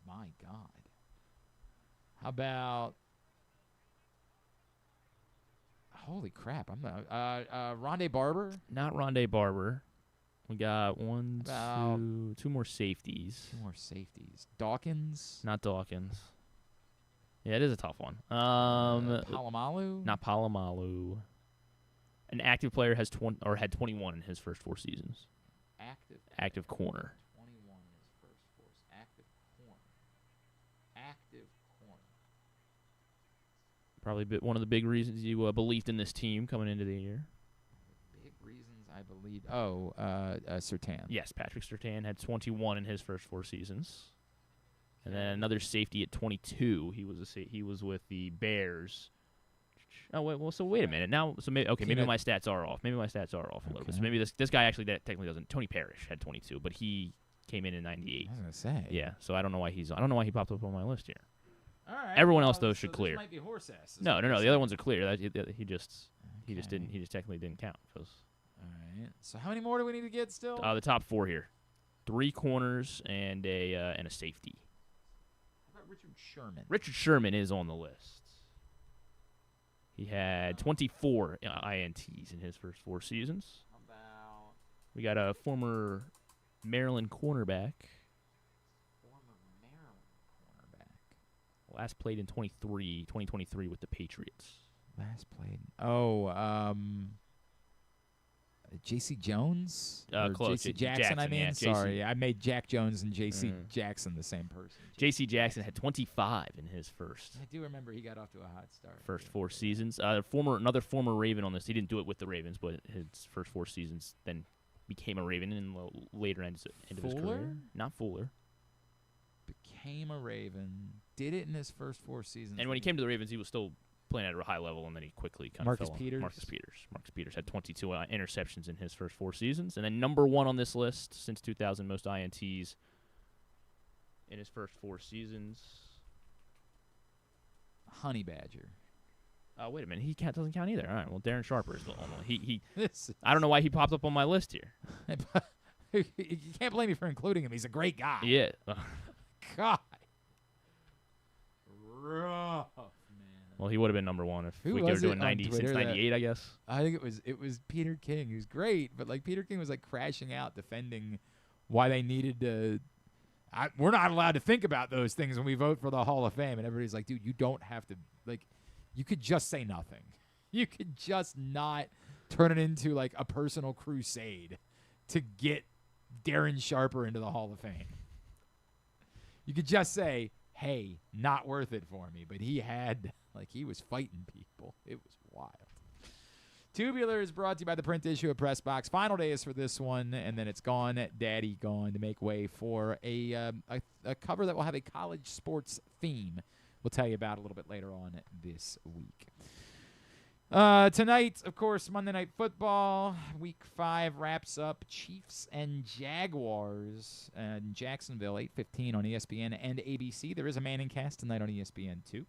my God. How about? Holy crap! I'm not. Rondé Barber. Not Rondé Barber. We got About two more safeties. 2 more safeties. Dawkins. Not Dawkins. Yeah, it is a tough one. Palomalu. Not Palomalu. An active player had 21 in his first 4 seasons. Active corner. 21 in his first 4. Active corner. Probably one of the big reasons you believed in this team coming into the year. Big reasons I believe. Surtain. Yes, Patrick Surtain had 21 in his first 4 seasons. And then another safety at 22. He was with the Bears. Oh wait a minute. Now maybe my stats are off. Maybe my stats are off a little bit. So maybe this guy actually technically doesn't. Tony Parrish had 22, but he came in 98. I was gonna say. Yeah, so I don't know why he popped up on my list here. All right. Everyone else though should clear. This might be horse ass. No. The other ones are clear. He just technically didn't count. All right. So how many more do we need to get still? The top 4 here, 3 corners and a safety. How about Richard Sherman? Richard Sherman is on the list. He had 24 INTs in his first 4 seasons. How about we got a former Maryland cornerback. Last played in 2023 with the Patriots. Last played. J.C. Jones? Close. J.C. Jackson, I mean. Yeah, Sorry, I made Jack Jones and J.C. Jackson the same person. J.C. Jackson had 25 in his first. I do remember he got off to a hot start. First 4 seasons. Another former Raven on this. He didn't do it with the Ravens, but his first 4 seasons then became a Raven in the later end of his career. Not Fuller. Became a Raven. Did it in his first 4 seasons. And when he came to the Ravens, he was still playing at a high level, and then he quickly kind of fell off. Marcus Peters had 22 interceptions in his first 4 seasons. And then number 1 on this list since 2000, most INTs in his first 4 seasons. Honey Badger. Wait a minute. He doesn't count either. All right, well, Darren Sharper is the only one. I don't know why he popped up on my list here. You can't blame me for including him. He's a great guy. Yeah. God. Rough, man. Well, he would have been number 1 if we were doing 90 since 98, I guess. I think it was Peter King, who's great, but like Peter King was like crashing out defending why they needed to. We're not allowed to think about those things when we vote for the Hall of Fame, and everybody's like, dude, you don't have to. Like, you could just say nothing. You could just not turn it into like a personal crusade to get Darren Sharper into the Hall of Fame. You could just say, hey, not worth it for me. But he was fighting people. It was wild. Tubular is brought to you by the print issue of Press Box. Final days for this one, and then it's gone, Daddy Gone, to make way for a cover that will have a college sports theme. We'll tell you about a little bit later on this week. Tonight, of course, Monday Night Football. Week 5 wraps up Chiefs and Jaguars in Jacksonville, 8:15 on ESPN and ABC. There is a Manning cast tonight on ESPN, too.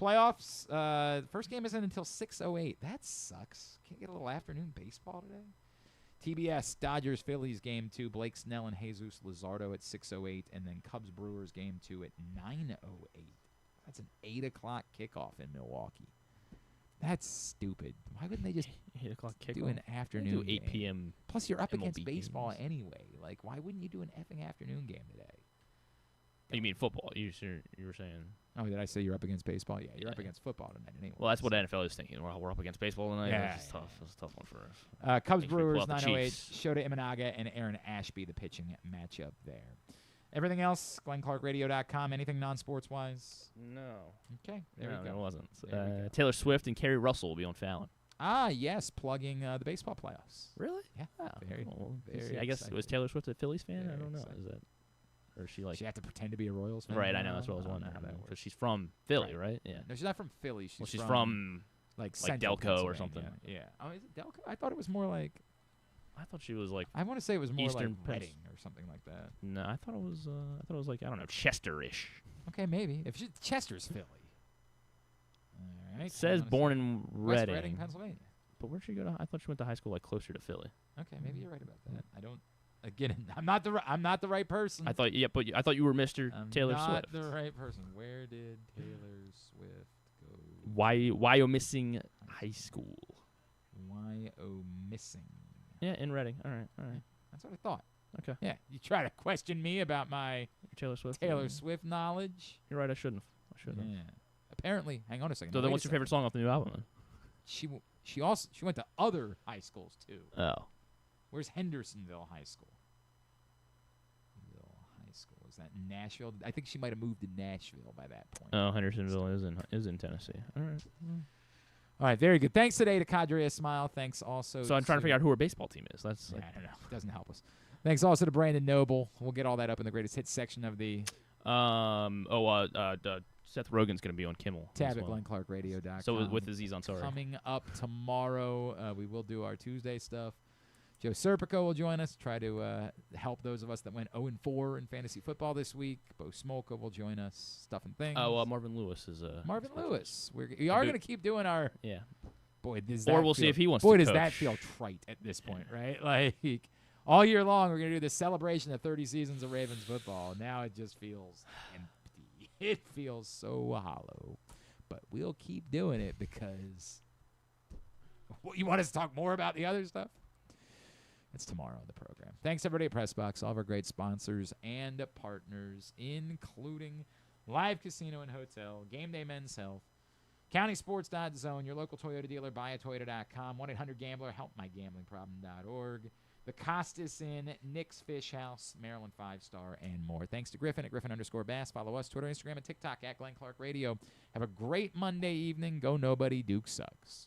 Playoffs, the first game isn't until 6:08. That sucks. Can't get a little afternoon baseball today? TBS, Dodgers-Phillies game 2. Blake Snell and Jesus Luzardo at 6:08. And then Cubs-Brewers game 2 at 9:08. That's an 8 o'clock kickoff in Milwaukee. That's stupid. Why wouldn't they just 8 o'clock kickoff? do an afternoon do 8 game? p.m. Plus, you're up MLB against baseball games. anyway. Like, why wouldn't you do an effing afternoon game today? You mean football? You were saying. Oh, did I say you're up against baseball? Yeah, you're up against football tonight anyway. Well, that's what NFL is thinking. We're up against baseball tonight. Yeah, That's tough. That's a tough one for us. Cubs Makes me pull Brewers out the 9:08. Chiefs. Shota Imanaga and Aaron Ashby, the pitching matchup there. Everything else, GlennClarkRadio.com. Anything non-sports wise? No. Okay, there no, you go. It wasn't. There we go. Taylor Swift and Kerry Russell will be on Fallon. Ah, yes, plugging the baseball playoffs. Really? Yeah. Oh, Very, cool. very I guess excited. was Taylor Swift a Phillies fan? I Very don't know. excited. Is that, or is she like? She had to pretend to be a Royals fan. Right, I know. That's what I was don't wondering. know how that Because works. she's from Philly, right? Yeah. No, she's not from Philly. She's, Well, she's from like Central Delco or Pennsylvania. something. Yeah. Oh, is it Delco? I thought it was more like. I thought she was like. I want to say it was more Eastern like Reading or something like that. No, I thought it was. Like I don't know, Chester-ish. Okay, maybe. If Chester's Philly. All right. It says born in West Reading. Reading, Pennsylvania. But where'd she go to? I thought she went to high school like closer to Philly. Okay, maybe you're right about that. I don't. Again, I'm not the right person. I thought, but I thought you were Mr. I'm Taylor not Swift. the right person. Where did Taylor Swift go? Why you missing high school? Why missing? Yeah, in Reading. All right. That's what I thought. Okay. Yeah, you try to question me about my Taylor Swift. Taylor Swift knowledge. You're right. I shouldn't have. Yeah. Apparently, hang on a second. So Wait then, a what's your second. favorite song off the new album? Then? She went to other high schools too. Oh. Where's Hendersonville High School? Is that in Nashville? I think she might have moved to Nashville by that point. Oh, Hendersonville is in Tennessee. All right. All right, very good. Thanks today to Qadry Ismail. Thanks also. So I'm trying to figure out who her baseball team is. That's I don't know. It doesn't help us. Thanks also to Brandon Noble. We'll get all that up in the greatest hits section of the Seth Rogen's going to be on Kimmel. tab as at well. GlennClarkRadio.com. So with Aziz Ansari. Coming up tomorrow, we will do our Tuesday stuff. Joe Serpico will join us, try to help those of us that went 0-4 in fantasy football this week. Bo Smolka will join us, Stuff and Things. Oh, Marvin Lewis is Marvin Lewis. We are going to keep doing our. Yeah. Boy, does Or that we'll feel, see if he wants boy, to does that coach. feel trite at this point, right? Like, all year long, we're going to do this celebration of 30 seasons of Ravens football. Now it just feels empty. It feels so hollow. But we'll keep doing it because. You want us to talk more about the other stuff? It's tomorrow on the program. Thanks, everybody at PressBox, all of our great sponsors and partners, including Live Casino and Hotel, Game Day Men's Health, CountySports.zone, your local Toyota dealer, buyatoyota.com, 1-800-GAMBLER, helpmygamblingproblem.org, the Costas Inn, Nick's Fish House, Maryland 5-Star, and more. Thanks to Griffin at Griffin_Bass. Follow us, Twitter, Instagram, and TikTok at Glenn Clark Radio. Have a great Monday evening. Go nobody. Duke sucks.